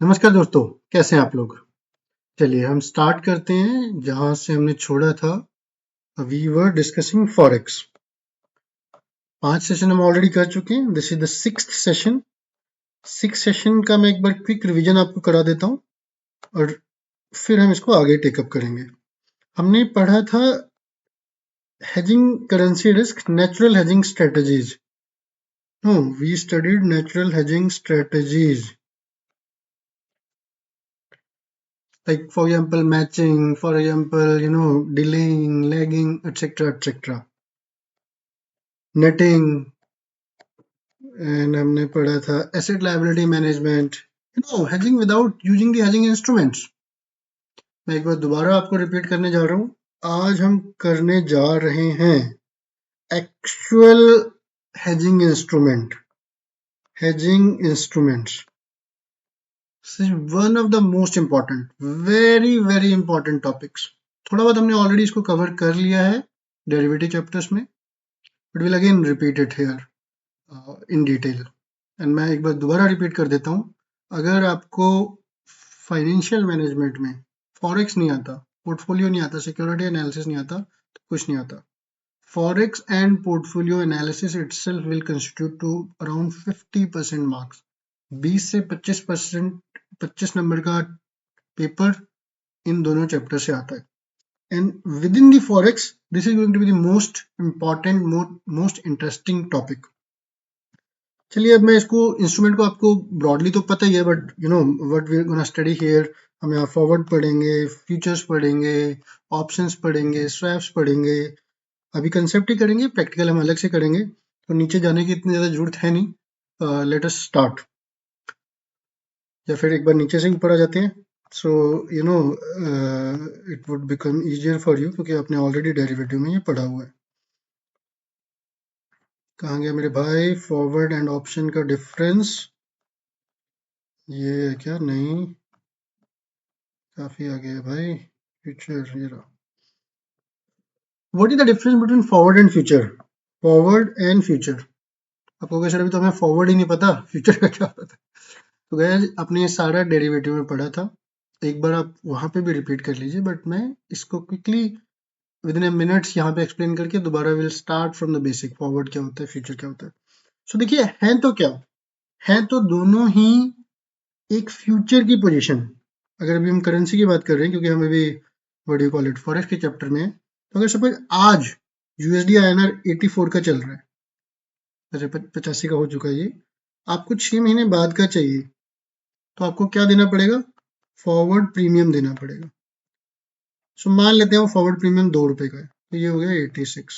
नमस्कार दोस्तों, कैसे हैं आप लोग? चलिए हम स्टार्ट करते हैं जहां से हमने छोड़ा था। We were discussing forex. 5 session हम ऑलरेडी कर चुके हैं। This is the 6th session. 6 session का मैं एक बार क्विक रिवीजन आपको करा देता हूँ और फिर हम इसको आगे टेकअप करेंगे। हमने पढ़ा था hedging currency risk, natural hedging strategies. No, we studied natural hedging strategies like for example matching, for example delaying, lagging, etc. Netting and हमने पढ़ा था asset liability management, hedging without using the hedging instruments. मैं एक बार दोबारा आपको repeat करने जा रहा हूँ। आज हम करने जा रहे हैं actual hedging instrument, hedging instruments. One of the most important, very important topics. थोड़ा बहुत हमने ऑलरेडी इसको कवर कर लिया है डेरिवेटिव चैप्टर्स में, but will again repeat it here in detail. And मैं एक बार दोबारा रिपीट कर देता हूँ, अगर आपको फाइनेंशियल मैनेजमेंट में फॉरेक्स नहीं आता, पोर्टफोलियो नहीं आता, सिक्योरिटी एनालिसिस नहीं आता, तो कुछ नहीं आता। Forex and portfolio analysis itself will constitute to around 50% marks. 20 से 25 नंबर का पेपर इन दोनों चैप्टर से आता है। And within the forex this is going to be the most important, most interesting topic. चलिए अब मैं इसको इंस्ट्रूमेंट को आपको ब्रॉडली तो पता ही है, but what we are gonna study here. हम यहाँ फॉरवर्ड पढ़ेंगे, फ्यूचर्स पढ़ेंगे, ऑप्शंस पढ़ेंगे, स्वैप्स पढ़ेंगे। अभी कंसेप्ट ही करेंगे, प्रैक्टिकल हम अलग से करेंगे, तो नीचे जाने की इतनी ज़्यादा जरूरत है नहीं। लेट अस स्टार्ट, या फिर एक बार नीचे से ऊपर आ जाते हैं। So it would become easier for you, क्योंकि आपने ऑलरेडी डेरिवेटिव में ये पढ़ा हुआ है। कहाँ गया मेरे भाई? फॉरवर्ड एंड ऑप्शन का डिफरेंस ये है क्या? नहीं, काफी आगे है भाई। फ्यूचर, ये रहा। What is the difference between forward and future? Forward and future. आपको कैसे अभी तो हमें फॉरवर्ड ही नहीं पता, फ्यूचर का क्या पता। तो गैस आपने ये सारा डेरिवेटिव में पढ़ा था, एक बार आप वहां पे भी रिपीट कर लीजिए, बट मैं इसको क्विकली विद इन मिनट्स यहाँ पे एक्सप्लेन करके दोबारा will start from the basic. Forward क्या होता है, फ्यूचर क्या होता है। सो देखिए, है तो क्या है, तो दोनों ही एक फ्यूचर की पोजीशन। अगर अभी हम करेंसी की बात कर रहे हैं, क्योंकि हम अभी what you call it forex के चैप्टर में है, तो अगर सपोज आज यूएसडी आईएनआर 84 का चल रहा है, अच्छा 85 का हो चुका है ये, आपको 6 महीने बाद का चाहिए, तो आपको क्या देना पड़ेगा? फॉरवर्ड प्रीमियम देना पड़ेगा। सो मान लेते हैं वो फॉरवर्ड प्रीमियम 2 रुपए का है, तो ये हो गया 86।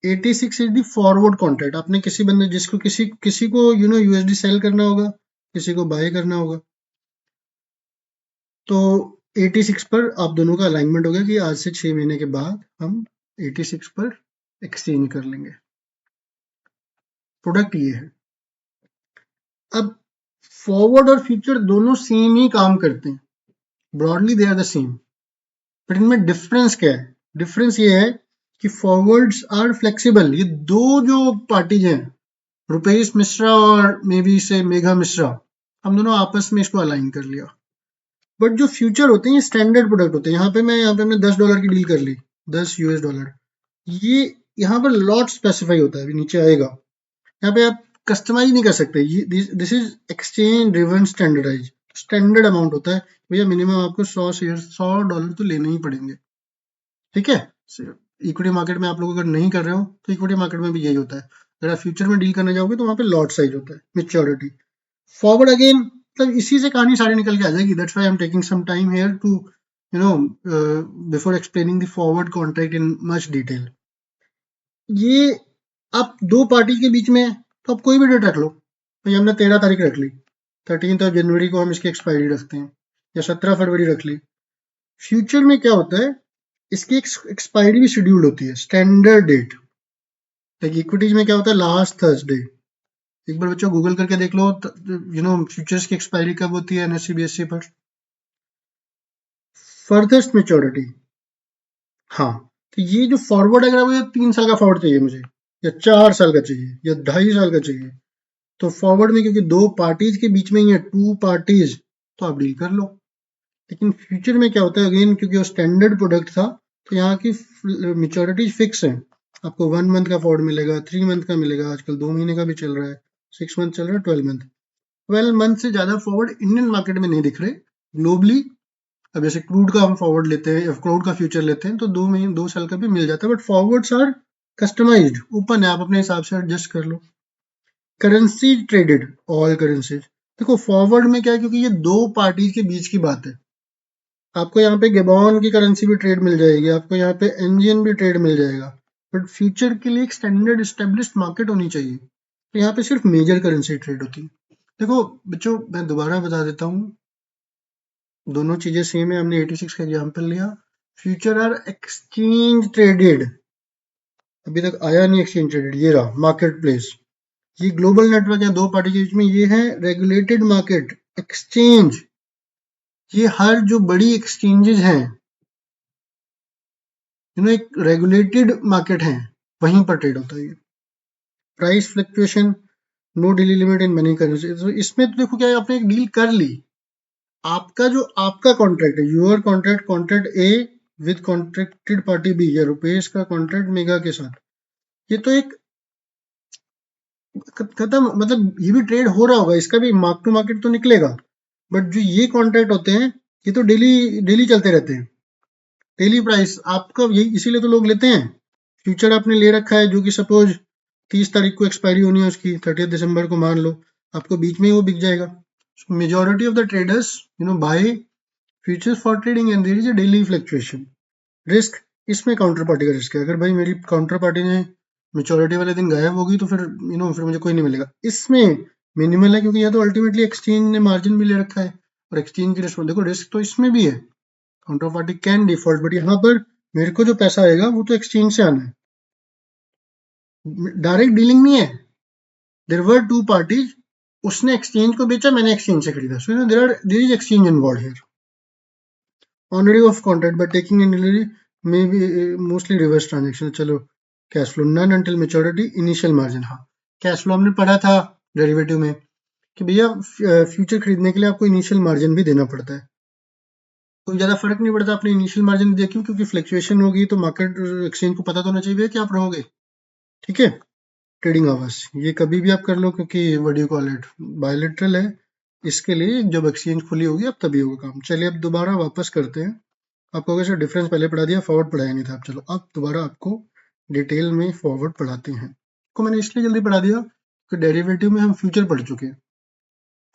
86 इज द फॉरवर्ड कॉन्ट्रैक्ट। आपने किसी बंदे जिसको किसी को यूएसडी सेल करना होगा, किसी को बाय करना होगा, तो 86 पर आप दोनों का अलाइनमेंट हो गया कि आज से 6 महीने के बाद हम 86 पर एक्सचेंज कर लेंगे। प्रोडक्ट ये है। अब फॉरवर्ड और फ्यूचर दोनों सेम ही काम करते हैं, broadly they are the same, but इनमें डिफरेंस क्या है? डिफरेंस ये है कि फॉरवर्ड्स आर फ्लेक्सिबल। ये दो जो पार्टीज हैं, रुपेश मिश्रा और मे बी से मेघा मिश्रा, हम दोनों आपस में इसको अलाइन कर लिया। बट जो फ्यूचर होते हैं ये स्टैंडर्ड प्रोडक्ट होते हैं। यहाँ पे हमने $10 की डील कर ली, $10, ये यहाँ पर लॉट स्पेसिफाई होता है, अभी नीचे आएगा। यहाँ पे आप कस्टमाइज नहीं कर सकते। This is exchange driven standardise. Standard amount होता है, भैया मिनिमम आपको $100 तो लेने ही पड़ेंगे, ठीक है। इक्विटी मार्केट में आप लोग अगर नहीं कर रहे हो, तो इक्विटी मार्केट में भी यही होता है। अगर आप फ्यूचर में डील करने जाओगे तो वहां पे लॉट साइज होता है, मेच्योरिटी। फॉरवर्ड अगेन, मतलब इसी से कहानी सारी निकल के आ जाएगी। That's why I am taking some time here to before explaining the forward contract in much detail. ये आप दो पार्टी के बीच में है, तो आप कोई भी डेट रख लो। भाई हमने 13 तारीख रख ली, 13 जनवरी को हम इसकी एक्सपायरी रखते हैं, या 17 फरवरी रख ली। फ्यूचर में क्या होता है, इसकी एक्सपायरी भी शेड्यूल्ड होती है, स्टैंडर्ड डेट। लाइक इक्विटीज में क्या होता है, लास्ट थर्सडे। एक बार बच्चों गूगल करके देख लो, फ्यूचर्स की एक्सपायरी कब होती है एनएससी बीएससी पर। फर्देस्ट मेच्योरिटी, हाँ। तो ये जो फॉरवर्ड, अगर मुझे 3 साल का फॉरवर्ड चाहिए मुझे, या 4 साल का चाहिए, या 2.5 साल का चाहिए, तो फॉरवर्ड में क्योंकि दो पार्टीज के बीच में ही है, टू पार्टीज, तो आप डील कर लो। लेकिन फ्यूचर में क्या होता है, अगेन क्योंकि वो स्टैंडर्ड प्रोडक्ट था, तो यहाँ की मेच्योरिटी फिक्स है। आपको 1 मंथ का फॉरवर्ड मिलेगा, 3 मंथ का मिलेगा, आजकल 2 महीने का भी चल रहा है, 6 मंथ चल रहा है, 12 मंथ। 12 मंथ से ज्यादा फॉरवर्ड इंडियन मार्केट में नहीं दिख रहे ग्लोबली। अब जैसे क्रूड का हम फॉरवर्ड लेते हैं या क्रूड का फ्यूचर लेते हैं तो 2 महीने 2 साल का भी मिल जाता है, but forwards are customised, open है, आप अपने हिसाब से एडजस्ट कर लो। Currency traded, all currencies. देखो फॉरवर्ड में क्या है, क्योंकि ये दो पार्टीज के बीच की बात है, आपको यहाँ पे गेबॉन की करेंसी भी ट्रेड मिल जाएगी, आपको यहाँ पे एनजीएन भी ट्रेड मिल जाएगा, बट फ्यूचर के लिए एक स्टैंडर्ड एस्टेब्लिश्ड मार्केट होनी चाहिए, तो यहाँ पे सिर्फ मेजर करेंसी ट्रेड होती है। देखो बच्चों, मैं दोबारा बता देता हूँ, दोनों चीजें सेम है, हमने 86 का एग्जाम्पल लिया। फ्यूचर आर एक्सचेंज ट्रेडेड, अभी तक आया नहीं एक्सचेंज ट्रेडेड, ये रहा मार्केट प्लेस, ये ग्लोबल नेटवर्क है दो पार्टी के बीच में, ये है रेगुलेटेड मार्केट एक्सचेंज, ये हर जो बड़ी एक्सचेंजेस हैं, एक रेगुलेटेड मार्केट है, वहीं पर ट्रेड होता है ये। Price fluctuation, no daily limit in money currency, तो इसमें तो देखो क्या है, आपने एक डील कर ली, आपका जो आपका कॉन्ट्रैक्ट है, your contract, contract A with contracted party B, या रुपेश का कॉन्ट्रैक्ट मेगा के साथ, ये तो एक खत्म, मतलब ये भी ट्रेड हो रहा होगा, इसका भी मार्क टू मार्केट तो निकलेगा, बट जो ये कॉन्ट्रैक्ट होते हैं ये तो डेली डेली चलते रहते हैं, डेली प्राइस आपका, यही इसीलिए तो लोग लेते हैं। फ्यूचर आपने ले रखा है जो कि सपोज 30 तारीख को एक्सपायरी होनी है उसकी, 30 दिसंबर को मान लो, आपको बीच में ही वो बिक जाएगा। Majority of the traders buy futures for trading and there is a daily fluctuation. Risk, इसमें काउंटर पार्टी का रिस्क है, अगर भाई मेरी काउंटर पार्टी ने मेच्योरिटी वाले दिन गायब होगी तो फिर फिर मुझे कोई नहीं मिलेगा। इसमें मिनिमल है, क्योंकि यह तो अल्टीमेटली एक्सचेंज ने मार्जिन भी ले रखा है, और एक्सचेंज की रिस्क, देखो रिस्क तो इसमें भी है, counter party can default, but यहाँ पर मेरे को जो पैसा आएगा वो तो एक्सचेंज से आना है, डायरेक्ट डीलिंग नहीं है। देयर वर टू पार्टीज, उसने एक्सचेंज को बेचा, मैंने एक्सचेंज से खरीदा, so there is exchange involve here. Honouring of contract by taking in delivery may be mostly reverse transaction. चलो cash flow, none until maturity, initial margin, हाँ cash flow हमने पढ़ा था डेरिवेटिव में कि भैया फ्यूचर खरीदने के लिए आपको इनिशियल मार्जिन भी देना पड़ता है, कोई ज्यादा फर्क नहीं पड़ता आपने इनिशियल मार्जिन दिया, क्यों, क्योंकि फ्लक्चुएशन होगी तो मार्केट एक्सचेंज को पता तो होना चाहिए कि आप रहोगे, ठीक है। ट्रेडिंग आवर्स, ये कभी भी आप कर लो, क्योंकि what do call it, bilateral है, इसके लिए जब एक्सचेंज खुली होगी अब तभी होगा काम। चलिए अब दोबारा वापस करते हैं, आपको वैसे डिफरेंस पहले पढ़ा दिया, फॉरवर्ड पढ़ाया नहीं था, चलो अब दोबारा आपको डिटेल में फॉरवर्ड पढ़ाते हैं। को मैंने इसलिए जल्दी पढ़ा दिया कि डेरिवेटिव में हम फ्यूचर पढ़ चुके हैं,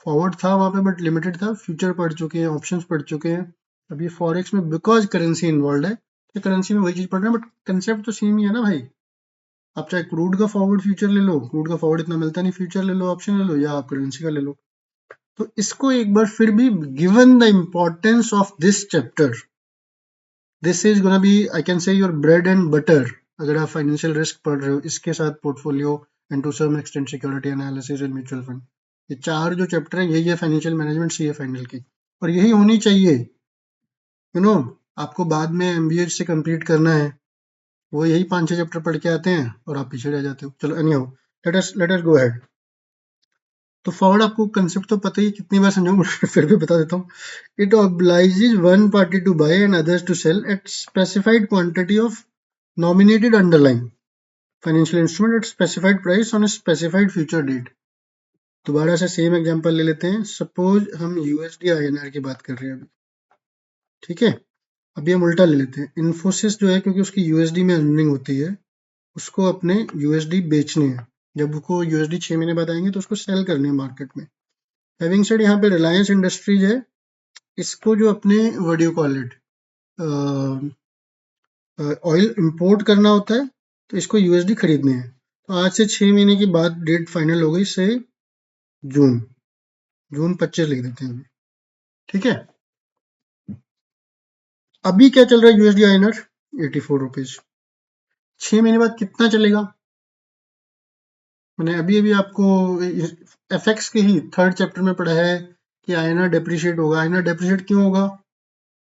फॉरवर्ड था वहां पे बट लिमिटेड था, फ्यूचर पढ़ चुके हैं, ऑप्शंस पढ़ चुके हैं, अभी फॉरेक्स में बिकॉज करेंसी इन्वॉल्व है तो करेंसी में वही चीज पढ़ रहे हैं, बट कंसेप्ट तो सेम ही है ना भाई। आप चाहे क्रूड का फॉरवर्ड फ्यूचर ले लो, क्रूड का फॉरवर्ड इतना मिलता नहीं, फ्यूचर ले लो, ऑप्शन ले लो, या आप करेंसी का ले लो। तो इसको एक बार फिर भी, given the importance of this chapter, this is gonna be, I can say, your bread and butter, अगर आप फाइनेंशियल रिस्क पढ़ रहे हो, इसके साथ portfolio and to some extent security analysis and mutual fund, ये चार जो चैप्टर है यही है फाइनेंशियल मैनेजमेंट सीए फाइनल की, और यही होनी चाहिए। आपको बाद में एमबीए से कंप्लीट करना है, वो यही 5-6 चैप्टर पढ़ के आते हैं और आप पीछे रह जाते हो। चलो any how, let us go ahead. तो फॉरवर्ड आपको कंसेप्ट तो पता ही, कितनी बार समझाऊं फिर भी बता देता हूँ। It obliges one party to buy and others to sell at specified quantity of nominated underlying financial instrument at specified price on a specified future date। दोबारा से सेम एग्जांपल ले लेते हैं, सपोज हम यूएसडी आईएनआर की बात कर रहे हैं अभी, ठीक है। अभी हम उल्टा ले लेते हैं, इन्फोसिस जो है, क्योंकि उसकी यूएसडी में अर्निंग होती है, उसको अपने यूएसडी बेचने हैं, जब उसको यूएसडी 6 महीने बाद आएंगे तो उसको सेल करने हैं मार्केट में। हैविंग सेड, यहाँ पे रिलायंस इंडस्ट्रीज है, इसको जो अपने what do you call it, oil import करना होता है, तो इसको यूएसडी खरीदने हैं। तो आज से 6 महीने की बाद डेट फाइनल हो गई, से जून, जून 25 लिख देते हैं, ठीक है। अभी क्या चल रहा है यूएसडी आईएनआर, 84 रुपीज। 6 महीने बाद कितना चलेगा, मैंने अभी अभी आपको एफएक्स के ही थर्ड चैप्टर में पढ़ा है कि आईएनआर डेप्रिशिएट होगा। आईएनआर डेप्रिशिएट क्यों होगा,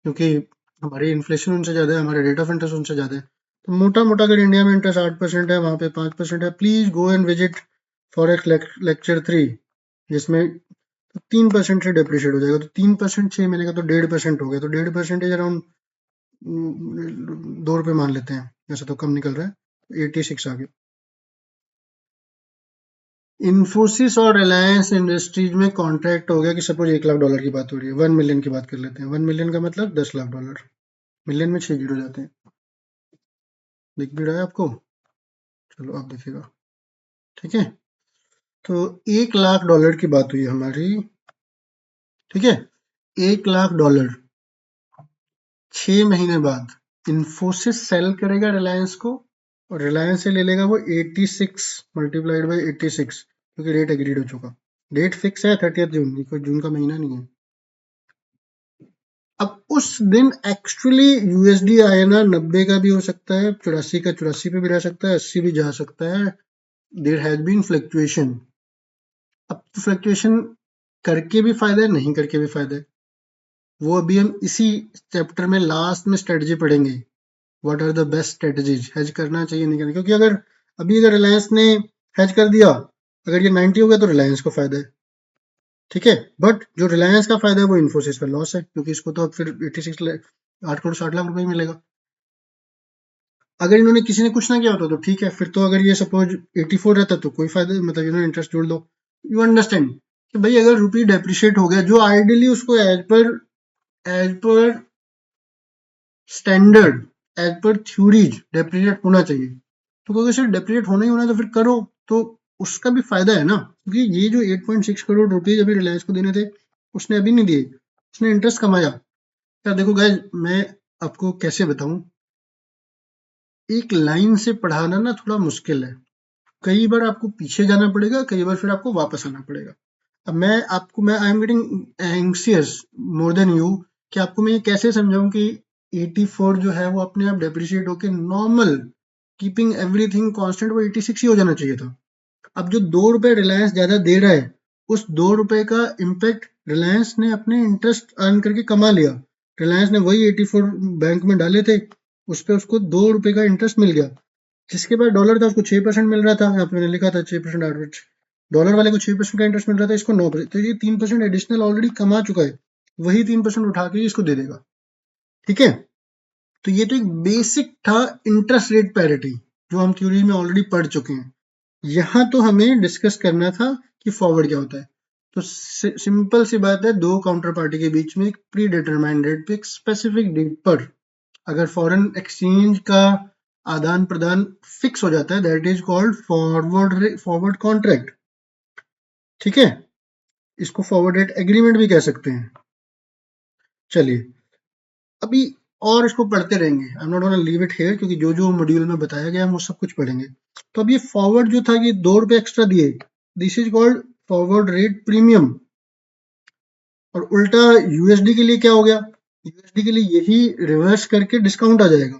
क्योंकि हमारी इन्फ्लेशन उनसे ज्यादा है, हमारे रेट ऑफ इंटरेस्ट उनसे ज्यादा है। तो मोटा मोटा अगर इंडिया में इंटरेस्ट 8% है, वहां पे 5% है, please go and visit forex lecture 3 जिसमें 3% से डेप्रिशिएट हो जाएगा, तो 3% 6 महीने का तो 1.5% हो गया, तो 1.5% अराउंड 2 रुपये मान लेते हैं, वैसे तो कम निकल रहा है, 86 आ गया। इन्फोसिस और रिलायंस इंडस्ट्रीज में कॉन्ट्रैक्ट हो गया कि सपोज $1 लाख की बात हो रही है, 1 मिलियन की बात कर लेते हैं, 1 मिलियन का मतलब $10 लाख, मिलियन में 6 जीरो जाते हैं, दिख भी रहा है आपको? चलो आप देखिएगा, ठीक है। तो $1 लाख की बात हुई हमारी, ठीक है। $1 लाख 6 महीने बाद इन्फोसिस सेल करेगा रिलायंस को, और रिलायंस से ले लेगा वो 86 मल्टीप्लाइड बाई 86, क्योंकि रेट एग्रीड हो चुका, डेट फिक्स है 30 जून, कोई जून का महीना नहीं है। अब उस दिन एक्चुअली यूएसडी आईएनआर 90 का भी हो सकता है, 84 का 84 पे भी रह सकता है, 80 भी जा सकता है, देयर हैज बीन फ्लक्चुएशन। अब तो फ्लक्चुएशन करके भी फायदा है, नहीं करके भी फायदा है, वो अभी हम इसी चैप्टर में लास्ट में स्ट्रेटजी पढ़ेंगे, what are the best strategies, hedge करना चाहिए नहीं करना, क्योंकि अगर रिलायंस ने हेज कर दिया, अगर ये 90 हो गया तो रिलायंस को फायदा है, ठीक है। बट जो रिलायंस का फायदा है वो इन्फोसिस का लॉस है, क्योंकि इसको तो अब फिर 8 करोड़ 60 लाख रुपए ही मिलेगा। अगर इन्होंने किसी ने कुछ ना किया होता तो ठीक है, फिर तो अगर ये सपोज 84 रहता तो कोई फायदा, मतलब इन्होंने इंटरेस्ट जोड़ दो, यू अंडरस्टैंड कि भाई अगर रुपी डेप्रिशिएट हो गया, जो आइडियली उसको as per standard, as per theories depreciate होना चाहिए, तो अगर सिर्फ डेप्रिशिएट होना ही होना है तो फिर करो, तो उसका भी फायदा है ना, क्योंकि ये जो 8.6 करोड़ रुपए अभी रिलायंस को देने थे उसने अभी नहीं दिए, उसने इंटरेस्ट कमाया। यार देखो गाइस, मैं आपको कैसे बताऊं, एक लाइन से पढ़ाना ना थोड़ा मुश्किल है, कई बार आपको पीछे जाना पड़ेगा, कई बार फिर आपको वापस आना पड़ेगा। अब मैं I am getting anxious more than you कि आपको मैं ये कैसे समझाऊं कि 84 जो है वो अपने आप डेप्रिशिएट होके नॉर्मल कीपिंग एवरीथिंग कांस्टेंट वो 86 ही हो जाना चाहिए था। अब जो 2 रुपए रिलायंस ज्यादा दे रहा है, उस 2 रुपए का इम्पैक्ट रिलायंस ने अपने इंटरेस्ट अर्न करके कमा लिया, रिलायंस ने वही 84 बैंक में डाले थे, उस पर उसको 2 रुपए का इंटरेस्ट मिल गया, जिसके बाद डॉलर था उसको 6% मिल रहा था, यहाँ पे मैंने लिखा था 6% एवरेज, डॉलर वाले को 6% का इंटरेस्ट मिल रहा था, इसको 9%, तो ये 3% एडिशनल ऑलरेडी कमा चुका है, वही 3% उठा के इसको दे देगा, ठीक है। तो ये तो एक बेसिक था इंटरेस्ट रेट पैरिटी, जो हम थ्योरी में ऑलरेडी पढ़ चुके हैं। यहाँ तो हमें डिस्कस करना था कि फॉरवर्ड क्या होता है। तो सिंपल सी बात है, दो काउंटर पार्टी के बीच में एक प्री डिटरमाइंड रेट पे एक स्पेसिफिक डेट पर अगर फॉरेन एक्सचेंज का आदान प्रदान फिक्स हो जाता है, that is called forward contract, ठीक है। इसको फॉरवर्ड रेट एग्रीमेंट भी कह सकते हैं। चलिए अभी और इसको पढ़ते रहेंगे, I am not gonna leave it here, क्योंकि जो जो मॉड्यूल में बताया गया हम वो सब कुछ पढ़ेंगे। तो अब ये फॉरवर्ड जो था, ये 2 रुपए एक्स्ट्रा दिए, this is called forward rate premium. और उल्टा यूएसडी के लिए क्या हो गया, यूएसडी के लिए यही रिवर्स करके डिस्काउंट आ जाएगा।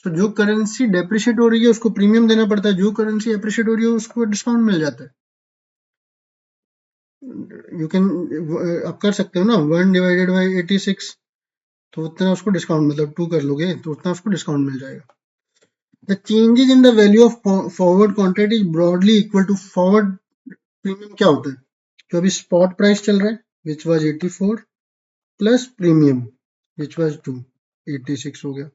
तो जो करेंसी डेप्रिशिएट हो रही है उसको प्रीमियम देना पड़ता है, जो करेंसी अप्रिशिएट हो रही है उसको डिस्काउंट मिल जाता है। यू कैन आप कर सकते हो ना, 1 डिवाइडेड बाई 86, तो उतना उसको डिस्काउंट, मतलब 2 कर लोगे तो उतना उसको डिस्काउंट मिल जाएगा। The changes in the value of forward contract is broadly equal to forward premium. क्या होता है, जो अभी स्पॉट प्राइस चल रहा है which was 84 plus premium which was 2, 86 हो गया।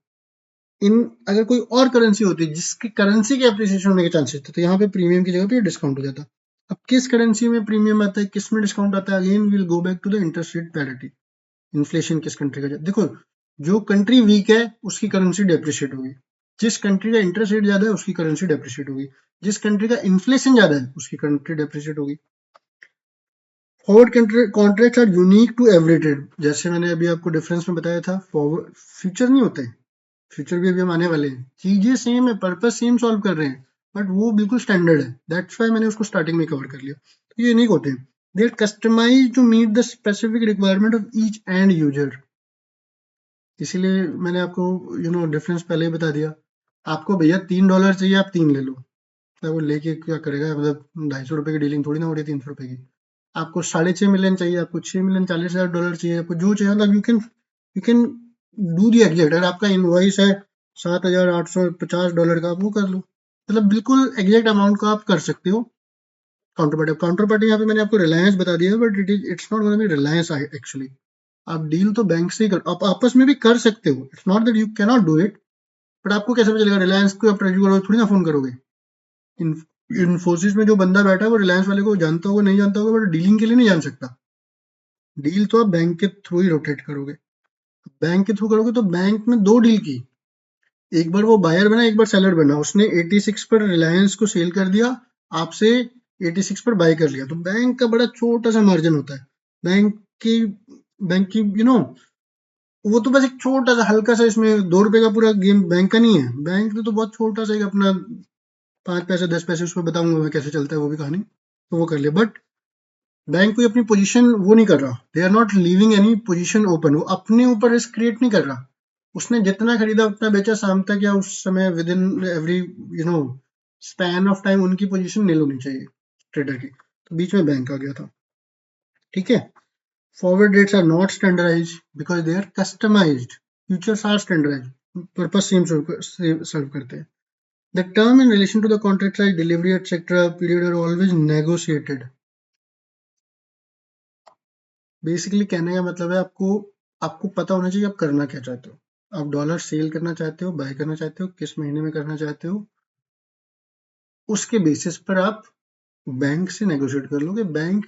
इन अगर कोई और करेंसी होती जिसकी करेंसी के अप्रिसिएशन होने के चांसेस थे, तो यहाँ पे प्रीमियम की जगह पे डिस्काउंट हो जाता। अब किस करेंसी में प्रीमियम आता है, किस में डिस्काउंट आता है, again will go back to the interest rate parity. Inflation किस कंट्री का, देखो जो कंट्री वीक है उसकी करेंसी डेप्रिशिएट होगी, जिस कंट्री का इंटरेस्ट रेट ज्यादा है उसकी करेंसी डेप्रिशिएट होगी, जिस कंट्री का इन्फ्लेशन ज्यादा है उसकी करेंसी डेप्रिशिएट होगी। Forward contract are unique to every trade, जैसे मैंने अभी आपको डिफरेंस में बताया था, फॉरवर्ड फ्यूचर नहीं होते, फ्यूचर भी अभी हम आने वाले हैं, चीजें सेम है, पर्पस सेम सॉल्व कर रहे हैं, बट वो बिल्कुल स्टैंडर्ड है, दैट्स व्हाई मैंने उसको स्टार्टिंग में कवर कर लिया। तो ये यूनिक होते हैं, they are customised to meet the specific requirement of each end user, इसीलिए मैंने आपको डिफरेंस पहले ही बता दिया। आपको भैया $3 चाहिए, आप 3 ले लो, तो वो लेके क्या करेगा, मतलब 250 रुपए की डीलिंग थोड़ी ना हो रही है 300 रुपए की। आपको 6.5 मिलियन चाहिए, आपको 6 मिलियन $40,000 चाहिए, आपको जो चाहिए, मतलब you can do the exact. अगर आपका इनवॉइस है $7,850 का, आप वो कर लो, मतलब बिल्कुल एग्जैक्ट अमाउंट को आप कर सकते हो। काउंटर पार्टी यहाँ पे मैंने आपको रिलायंस बता दिया, but it's not gonna be Reliance actually. आप डील तो बैंक से ही कर, आप आपस में भी कर सकते हो, it's not that you can not do it, but आपको कैसे पता चलेगा? रिलायंस को आप रेडी करोगे थोड़ी ना फोन करोगे। इन्फोसिस में जो बंदा बैठा है वो रिलायंस वाले को जानता होगा नहीं जानता होगा, बट डीलिंग के लिए नहीं जान सकता। डील तो आप बैंक के थ्रू ही रोटेट करोगे। बैंक के थ्रू करोगे तो बैंक में दो डील की, एक बार वो बायर बना, एक बार सेलर बना, उसने 86 पर रिलायंस को सेल कर दिया, आपसे 86 पर बाय कर लिया, तो बैंक का बड़ा छोटा सा मार्जिन होता है। की बैंक की वो तो बस एक छोटा सा हल्का सा, इसमें 2 रुपए का पूरा गेम बैंक का नहीं है। बैंक ने तो बहुत छोटा सा एक अपना 5 पैसे 10 पैसे, उसमें बताऊंगा मैं कैसे चलता है वो भी कहानी, तो वो कर लिया। बट बैंक कोई अपनी पोजीशन वो नहीं कर रहा, they are not leaving any position open, वो अपने ऊपर रिस्क क्रिएट नहीं कर रहा। उसने जितना खरीदा उतना बेचा शाम तक, या उस समय with in every span of time उनकी पोजीशन नील होनी चाहिए ट्रेडर की, तो बीच में बैंक आ गया था। ठीक है, forward rates are not standardised because they are customised, futures are standardised, purpose same serve करते हैं। The term in relation to the contract size, delivery, etc. period are always negotiated. Basically कहने का मतलब है आपको पता होना चाहिए आप करना क्या चाहते हो। आप डॉलर सेल करना चाहते हो, बाय करना चाहते हो, किस महीने में करना चाहते हो, उसके बेसिस पर आप बैंक से नेगोशिएट कर लोगे। बैंक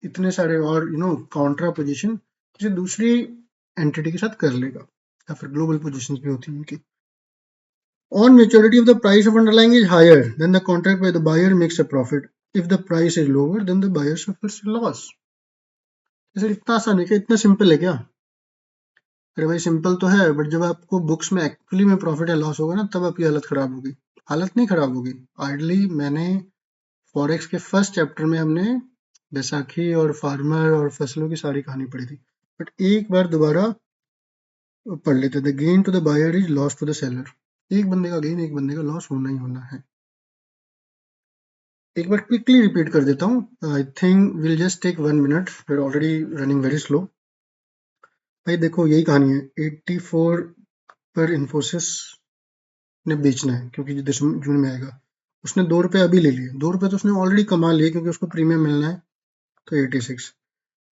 इतने सारे और काउंटर पोजीशन किसी दूसरी एंटिटी के साथ कर लेगा, या फिर ग्लोबल पोजीशन भी होती है उनकी। On maturity, if the price of underlying is higher than the contract by the buyer makes a profit. If the price is lower, then the buyer suffers loss. जैसे इतना आसान है क्या? इतना सिंपल है क्या? अरे भाई सिंपल तो है, बट जब आपको बुक्स में एक्चुअली में प्रॉफिट या लॉस होगा ना, तब आपकी हालत खराब होगी। हालत नहीं खराब होगी, आइडली मैंने फॉरेक्स के फर्स्ट चैप्टर में हमने बैसाखी और फार्मर और फसलों की सारी कहानी पढ़ी थी, बट एक बार दोबारा पढ़ लेते। The gain to the buyer is loss to the seller. एक बंदे का गेन एक बंदे का लॉस होना ही होना है। एक बार क्विकली रिपीट कर देता हूँ। I think will just take 1 minute, we are already running very slow. भाई देखो यही कहानी है, 84 पर इन्फोसिस ने बेचना है क्योंकि जून में आएगा। उसने 2 रुपए अभी ले लिए, 2 रुपए तो उसने ऑलरेडी कमा लिए क्योंकि उसको प्रीमियम मिलना है, तो 86।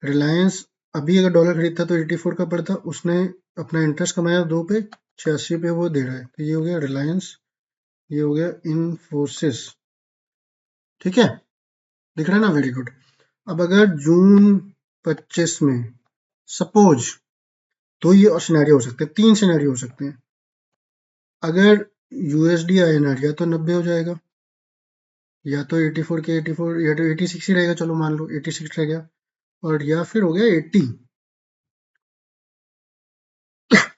रिलायंस अभी अगर डॉलर खरीदता तो 84 का पड़ता, उसने अपना इंटरेस्ट कमाया 2 पे, 86 पे वो दे रहा है, तो ये हो गया रिलायंस, ये हो गया इन्फोसिस। ठीक है, दिख रहा है ना? Very good. अब अगर जून 25 में सपोज, तो ये सिनेरियो हो सकते हैं, 3 सिनेरियो हो सकते हैं। अगर यूएसडी आईएनआर या तो 90 हो जाएगा, या तो 84 के 84, या तो 86 ही रहेगा, चलो मान लो 86 रह गया, और या फिर हो गया 80।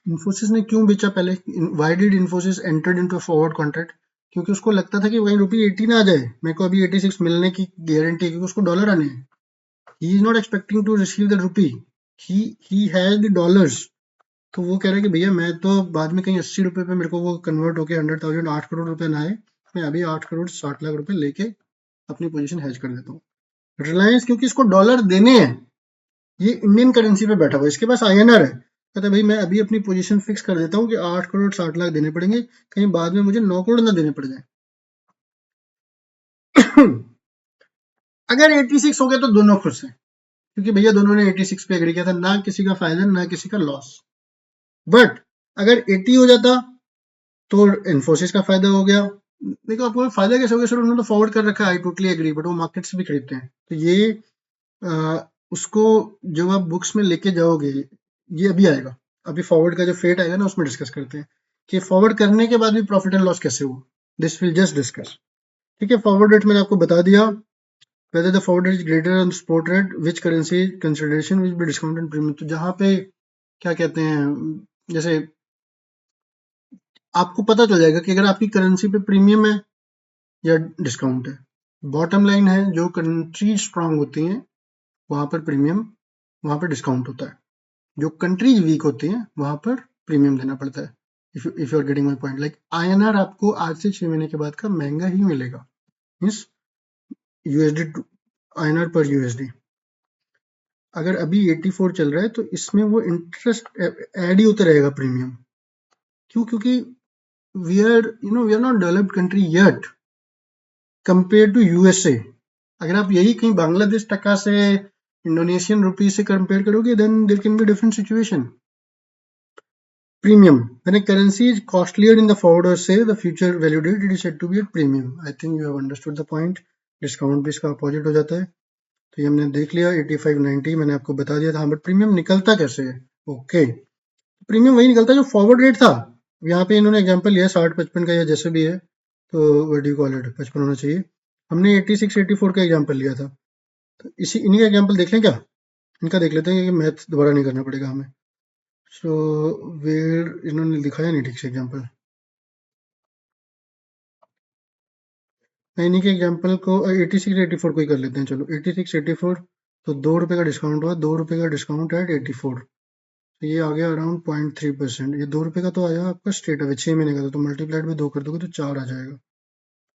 इन्फोसिस ने क्यों बेचा पहले? Why did Infosys entered into forward contract? क्योंकि उसको लगता था कि वहीं रुपये 80 ना आ जाए, मेरे को अभी 86 मिलने की गारंटी है, क्योंकि उसको डॉलर आने हैं। He is not expecting to receive the rupee, he has the dollars. तो वो कह रहा है कि भैया मैं तो बाद में कहीं 80 रुपए पे मेरे को वो कन्वर्ट होके 100,000 8 करोड़ रुपए ना आए, मैं अभी 8 करोड़ 60 लाख रुपए लेके अपनी पोजीशन हेज कर देता हूँ। रिलायंस क्योंकि इसको डॉलर देने हैं, ये इंडियन करेंसी पे बैठा हुआ है, इसके पास आईएनआर है, कहता है भाई मैं अभी अपनी पोजीशन फिक्स कर देता हूँ कि 8 करोड़ 60 लाख देने पड़ेंगे, कहीं बाद में मुझे 9 करोड़ ना देने पड़ जाए। अगर 86 हो गया तो दोनों खुश हैं, क्योंकि भैया दोनों ने 86 पे एग्री किया था, ना किसी का फायदा ना किसी का लॉस। बट अगर 80 हो जाता तो इन्फोसिस का फायदा हो गया। देखो आपको फायदा कैसे हो गया? सर उन्होंने तो फॉरवर्ड कर रखा है, आई टोटली एग्री, बट वो मार्केट से भी खरीदते हैं, तो ये उसको जब आप बुक्स में लेके जाओगे, ये अभी आएगा, अभी फॉरवर्ड का जो फेट आएगा ना उसमें डिस्कस करते हैं कि फॉरवर्ड करने के बाद भी प्रॉफिट एंड लॉस कैसे हुआ, दिस विल जस्ट डिस्कस। ठीक है, फॉरवर्ड रेट मैंने आपको बता दिया, whether the forward rate is greater than the spot rate, which currency consideration will be discounted premium। तो जहाँ पे क्या कहते हैं, जैसे आपको पता चल जाएगा कि अगर आपकी करेंसी पे प्रीमियम है या डिस्काउंट है। बॉटम लाइन है, जो कंट्री स्ट्रांग होती हैं वहां पर प्रीमियम, वहां पर डिस्काउंट होता है। जो कंट्रीज वीक होती हैं वहां पर प्रीमियम देना पड़ता है। If you are getting my point, like INR आपको आज से 6 महीने के बाद का महंगा ही मिलेगा, मींस यूएसडी आईएनआर पर यूएसडी। अगर अभी 84 चल रहा है तो इसमें वो इंटरेस्ट ऐड ही होता रहेगा प्रीमियम। क्यों? क्योंकि we are not developed country yet compare to USA. अगर आप यही कहीं बांग्लादेश टका से इंडोनेशियन रुपीज से कंपेयर करोगे then there can be different situation. Premium. When a currency is costlier in the forward or say the future value date, it is said to be at premium. I think you have understood the point. Discount भी इसका opposite हो जाता है. तो ये हमने देख लिया 85-90 मैंने आपको बता दिया था. हाँ, बट प्रीमियम निकलता कैसे है? ओके, प्रीमियम वही निकलता है जो फॉरवर्ड रेट था. यहाँ पे इन्होंने एग्जांपल लिया 60-55 का या जैसे भी है, तो what do you call it, 55 होना चाहिए. हमने 86-84 का एग्जांपल लिया था. तो इसी इन्हीं का एग्जांपल देख लें क्या? इनका देख लेते हैं कि मैथ दोबारा नहीं करना पड़ेगा हमें. सो वेयर इन्होंने दिखाया नहीं ठीक से एग्जांपल. मैं इन्हीं के एग्जांपल को 86-84 को ही कर लेते हैं. चलो 86-84, तो 2 रुपए का डिस्काउंट हुआ, 2 रुपए का डिस्काउंट एट 84, तो ये आ गया अराउंड 0.3%. ये 2 रुपए का तो आया आपका स्ट्रेट अवे 6 महीने का था, तो मल्टीप्लाइड में 2 कर दोगे तो 4 आ जाएगा.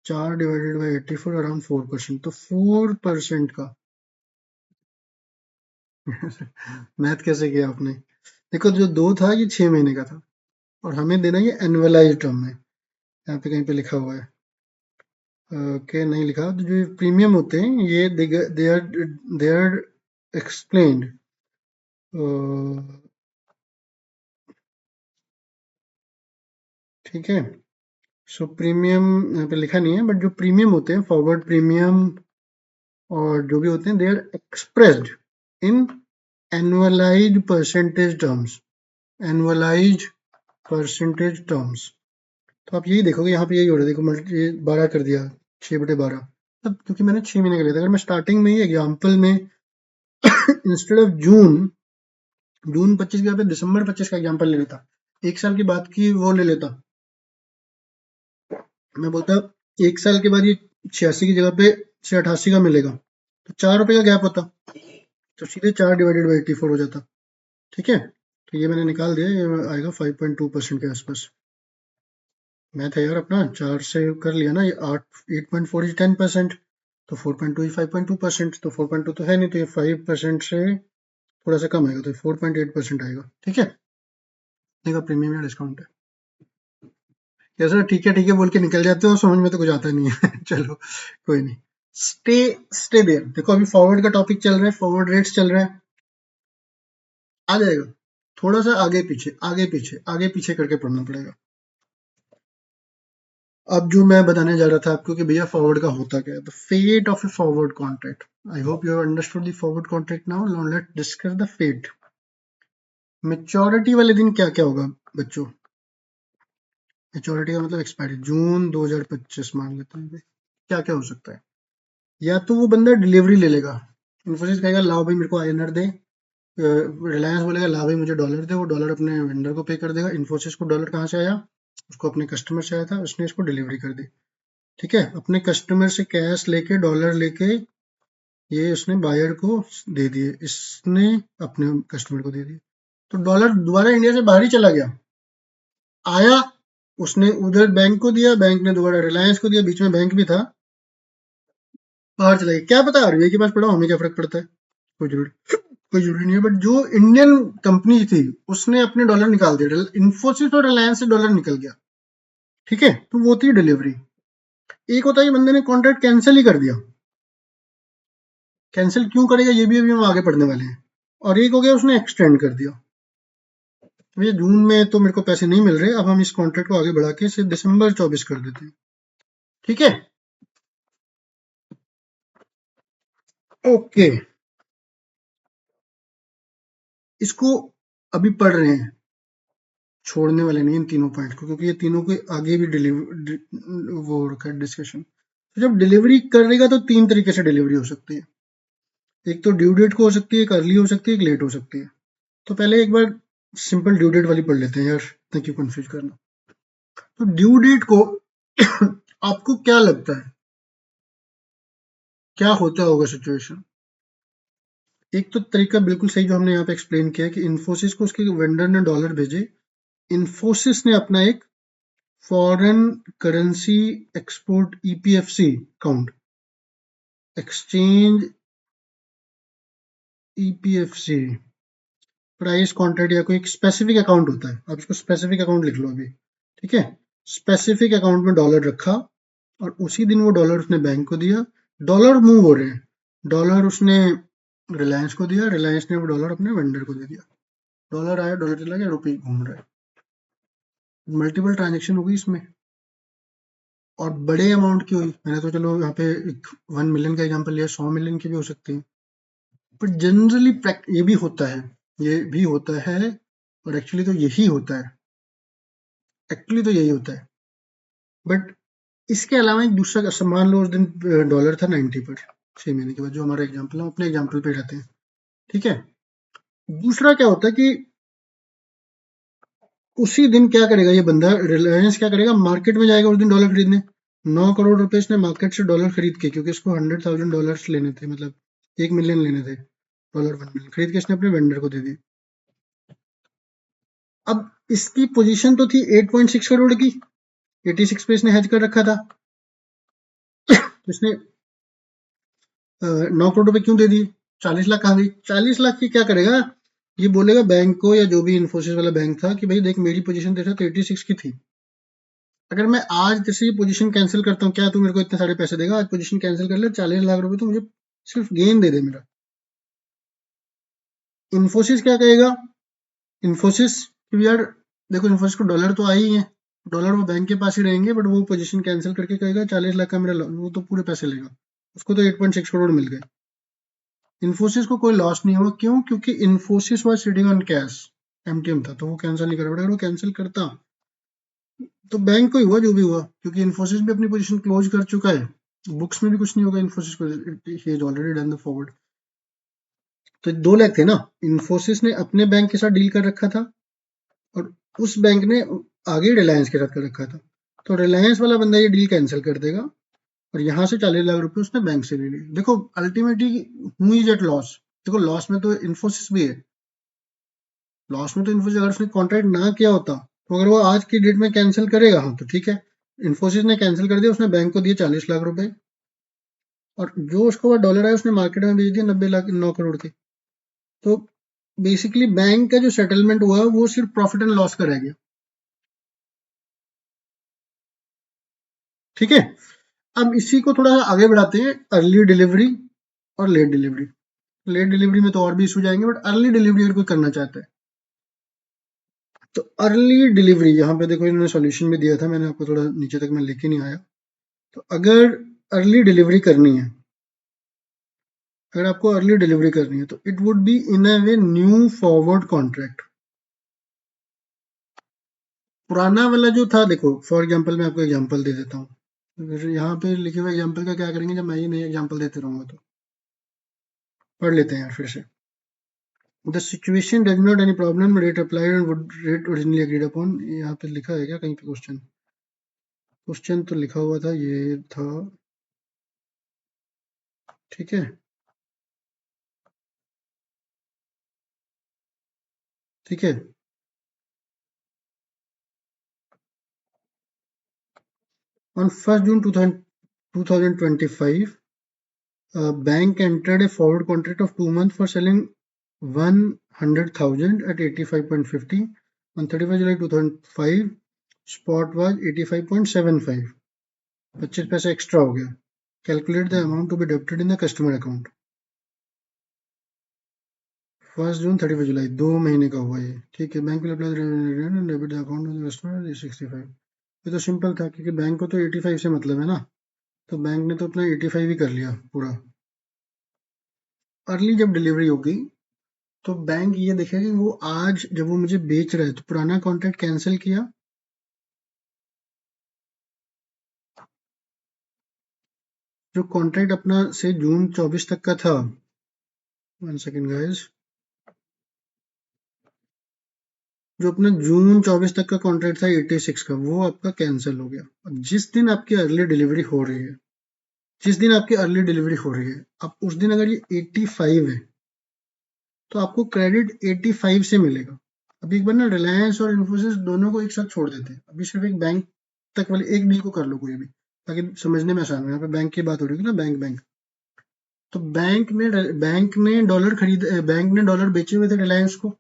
4 डिवाइडेड बाई 84 अराउंड 4%, तो 4% का मैथ कैसे किया आपने? देखो जो 2 था ये 6 महीने का था और हमें देना ये एनुअलाइज टर्म में. यहाँ पे कहीं पे लिखा हुआ है के नहीं लिखा. तो जो प्रीमियम होते हैं ये दे आर एक्सप्लेन्ड. ठीक है. सो प्रीमियम यहाँ पे लिखा नहीं है, बट जो प्रीमियम होते हैं फॉरवर्ड प्रीमियम और जो भी होते हैं they are expressed in annualised percentage terms. Annualised percentage terms. तो आप यही देखोगे यहाँ पे यही हो रहा है. देखो मल्टी 12 कर दिया 6/12. अब क्योंकि मैंने 6 महीने का लिया था, अगर मैं स्टार्टिंग में ही एग्जाम्पल में इंस्टेड ऑफ जून 25 के यहाँ पे दिसंबर 25 का एग्जाम्पल ले लेता, एक साल की बात की वो ले लेता, मैं बोलता एक साल के बाद ये 86 की जगह पे 88 का मिलेगा, तो 4 रुपए का गैप होता, तो सीधे 4 डिवाइडेड बाई 84 हो जाता. ठीक है. तो ये मैंने निकाल दिया, ये आएगा 5.2% के आसपास. मैथ है यार अपना, 4 से कर लिया ना. ये 8.4 इज 10%, तो 4.2 इज 5.2%, तो 4.2 तो है नहीं, तो ये 5% से थोड़ा सा कम आएगा, तो 4.8% आएगा. ठीक है. देखो प्रीमियम या डिस्काउंट है कैसा. ठीक है बोल के निकल जाते हो, समझ में तो कुछ आता नहीं है. चलो कोई नहीं. Stay stay there. देखो अभी फॉरवर्ड का टॉपिक चल रहा है, फॉरवर्ड रेट्स चल रहा है, आ जाएगा. थोड़ा सा आगे पीछे आगे पीछे आगे पीछे करके पढ़ना पड़ेगा. अब जो मैं बताने जा रहा था आपको कि भैया फॉरवर्ड का होता क्या है, the fate of a forward contract. I hope you have understood the forward contract. Now let's discuss the fate. Maturity वाले दिन क्या क्या होगा बच्चों? मेच्योरिटी का मतलब एक्सपायरी, जून 2025 मान लेते हैं. क्या क्या हो सकता है? या तो वो बंदा डिलीवरी ले लेगा. इन्फोसिस कहेगा लाओ भाई मेरे को आईएनआर दे. रिलायंस बोलेगा ला भाई मुझे डॉलर दे. वो डॉलर अपने वेंडर को पे कर देगा. इन्फोसिस को डॉलर कहाँ से आया? उसको अपने कस्टमर से आया था, उसने इसको डिलीवरी कर दी. ठीक है. अपने कस्टमर से कैश लेके डॉलर लेके ये उसने बायर को दे दिए, इसने अपने कस्टमर को दे दिए. तो डॉलर दोबारा इंडिया से बाहर ही चला गया. आया, उसने उधर बैंक को दिया, बैंक ने दोबारा रिलायंस को दिया, बीच में बैंक भी था, बाहर चला गया. क्या पता आरबीआई के पास पड़ा, हमें क्या फर्क पड़ता है. कोई जरूरी नहीं है. बट जो इंडियन कंपनी थी उसने अपने डॉलर निकाल दिए. इन्फोसिस और रिलायंस से डॉलर निकल गया. ठीक है. तो वो थी डिलीवरी. एक होता है बंदे ने कॉन्ट्रैक्ट कैंसिल ही कर दिया. कैंसिल क्यों करेगा ये भी अभी हम आगे पढ़ने वाले हैं. और एक हो गया उसने एक्सटेंड कर दिया. भैया जून में तो मेरे को पैसे नहीं मिल रहे, अब हम इस कॉन्ट्रैक्ट को आगे बढ़ा के सिर्फ दिसंबर 24 कर देते हैं. ठीक है. ओके. इसको अभी पढ़ रहे हैं, छोड़ने वाले नहीं इन तीनों पॉइंट को, क्योंकि ये तीनों के आगे भी वो रखा है डिस्कशन. तो जब डिलीवरी करेगा तो 3 तरीके से डिलीवरी हो सकती है. एक तो ड्यू डेट को हो सकती है, एक अर्ली हो सकती है, एक लेट हो सकती है. तो पहले एक बार सिंपल ड्यू डेट वाली पढ़ लेते हैं यार, ताकि कंफ्यूज करना. तो ड्यू डेट को आपको क्या लगता है क्या होता होगा सिचुएशन? एक तो तरीका बिल्कुल सही जो हमने यहाँ पे एक्सप्लेन किया कि इन्फोसिस को उसके वेंडर ने डॉलर भेजे, इन्फोसिस ने अपना एक foreign currency export EPFC account, exchange EPFC price contract या कोई एक स्पेसिफिक अकाउंट होता है, आप इसको स्पेसिफिक अकाउंट लिख लो अभी. ठीक है. स्पेसिफिक अकाउंट में डॉलर रखा और उसी दिन वो डॉलर उसने बैंक को दिया. डॉलर मूव हो रहे हैं, डॉलर उसने रिलायंस को दिया, रिलायंस ने वो डॉलर अपने वेंडर को दे दिया, डॉलर आया, डॉलर चला गया, रुपये घूम रहा है, मल्टीपल ट्रांजेक्शन हो गई इसमें, और बड़े अमाउंट की हुई। मैंने तो चलो यहाँ पे 1 मिलियन का एग्जांपल लिया, 100 मिलियन की भी हो सकती है, पर जनरली ये भी होता है, ये भी होता है, और एक्चुअली तो यही होता है, एक्चुअली तो यही होता है। बट इसके अलावा एक दूसरा, मान लो उस दिन डॉलर था 90 पर, 6 महीने के बाद, जो हमारा एग्जाम्पल है, हम अपने एग्जाम्पल पे रहते हैं, ठीक है। दूसरा क्या होता है कि उसी दिन क्या करेगा ये बंदा, रिलायंस क्या करेगा, मार्केट में जाएगा उस दिन डॉलर खरीदने, 9 करोड़ रुपए इसने मार्केट से डॉलर खरीद के, क्योंकि इसको $100,000 लेने थे, मतलब 1 मिलियन लेने थे, डॉलर 1 मिलियन खरीद के इसने अपने वेंडर को दे दी। अब इसकी पोजीशन तो थी 8.6 करोड़ की, 86 पे इसने हेज कर रखा था, तो इसने 9 करोड़ रुपए क्यों दे दिए, 40 लाख कहाँ गई, 40 लाख की क्या करेगा, ये बोलेगा बैंक को, या जो भी इन्फोसिस वाला बैंक था, कि भाई देख मेरी पोजीशन देखा तो 86 की थी, अगर मैं आज जैसे ये पोजीशन कैंसिल करता हूँ, क्या तू मेरे को इतने सारे पैसे देगा, आज पोजीशन कैंसिल कर ले, 40 लाख रुपए तो मुझे सिर्फ गेन दे दे मेरा। इन्फोसिस क्या कहेगा, इन्फोसिस कि यार देखो, इन्फोसिस को डॉलर तो आई है, डॉलर वो बैंक के पास ही रहेंगे, बट वो पोजीशन कैंसिल करके कहेगा 40 लाख का मेरा वो तो पूरे पैसे लेगा, उसको तो 8.6 करोड़ मिल गए, इन्फोसिस को कोई लॉस नहीं हुआ, क्यों, क्योंकि Infosys was sitting on cash, MTM था, तो वो कैंसिल नहीं कर पाएगा, वो कैंसिल करता तो बैंक को ही हुआ जो भी हुआ, क्योंकि इन्फोसिस भी अपनी पोजीशन क्लोज कर चुका है, बुक्स में भी कुछ नहीं होगा इन्फोसिस को, he is already done the forward. तो 2 लाख थे ना, इन्फोसिस ने अपने बैंक के साथ डील कर रखा था, और उस बैंक ने आगे रिलायंस के साथ कर रखा था, तो रिलायंस वाला बंदा ये डील कैंसिल कर देगा, और यहाँ से 40 लाख रुपए उसने बैंक से ले लिए। देखो ultimately who is at loss, देखो लॉस में तो इन्फोसिस भी है, लॉस में तो इन्फोसिस, अगर उसने कॉन्ट्रैक्ट ना किया होता, तो अगर वो आज की डेट में कैंसिल करेगा, हाँ तो ठीक है, इन्फोसिस ने कैंसिल कर दिया, उसने बैंक को दिए 40 लाख रुपए, और जो उसको वो डॉलर है उसने मार्केट में बेच दिया 90 लाख, 9 करोड़ के, तो बेसिकली बैंक का जो सेटलमेंट हुआ वो सिर्फ प्रॉफिट एंड लॉस का रह गया, ठीक है। अब इसी को थोड़ा आगे बढ़ाते हैं, अर्ली डिलीवरी और लेट डिलीवरी। लेट डिलीवरी में तो और भी इशू जाएंगे, बट अर्ली डिलीवरी अगर कोई करना चाहता है, तो अर्ली डिलीवरी यहाँ पे देखो इन्होंने सॉल्यूशन भी दिया था, मैंने आपको थोड़ा नीचे तक मैं लेके नहीं आया, तो अगर अर्ली डिलीवरी करनी है, अगर आपको अर्ली डिलीवरी करनी है, तो it would be in a way new forward contract. पुराना वाला जो था, देखो फॉर एग्जांपल मैं आपको एग्जांपल दे देता हूँ, यहाँ पे लिखे हुए एग्जांपल का क्या करेंगे, जब मैं ये नए एग्जांपल देते रहूंगा, तो पढ़ लेते हैं यार फिर से। The situation does not any problem, rate applied and would rate originally agreed upon। यहाँ पे लिखा है क्या कहीं पे क्वेश्चन, क्वेश्चन तो लिखा हुआ था, ये था, ठीक है, ठीक है। On 1st June 2025, bank entered a forward contract of 2 months for selling 100,000 at 85.50. On 31st July 2005, spot was 85.75, 25 पैसे एक्स्ट्रा हो गया। Calculate the amount to be debited in the customer account। 1st जून 31 जुलाई, 2 महीने का हुआ ये, ठीक है। Bank will apply debit the account of the customer 65। ये तो सिंपल था, क्योंकि बैंक को तो 85 से मतलब है ना, तो बैंक ने तो अपना 85 ही कर लिया पूरा। अर्ली जब डिलीवरी होगी, तो बैंक ये देखेगा कि वो आज जब वो मुझे बेच रहा है, तो पुराना कॉन्ट्रैक्ट कैंसिल किया, जो कॉन्ट्रैक्ट अपना से जून 24 तक का था, 1 सेकेंड गाइस, जो अपना जून 24 तक का कॉन्ट्रैक्ट था 86 का, वो आपका कैंसिल हो गया। अब जिस दिन आपकी अर्ली डिलीवरी हो रही है, जिस दिन आपकी अर्ली डिलीवरी हो रही है, अब उस दिन अगर ये 85 है, तो आपको क्रेडिट 85 से मिलेगा। अभी एक बार ना रिलायंस और इन्फोसिस दोनों को एक साथ छोड़ देते हैं, अभी सिर्फ एक बैंक तक वाली एक डील को कर लो कोई भी, ताकि समझने में आसान हो। यहाँ पे बैंक की बात हो रही है ना, बैंक बैंक, तो बैंक ने डॉलर बेचे हुए थे रिलायंस को,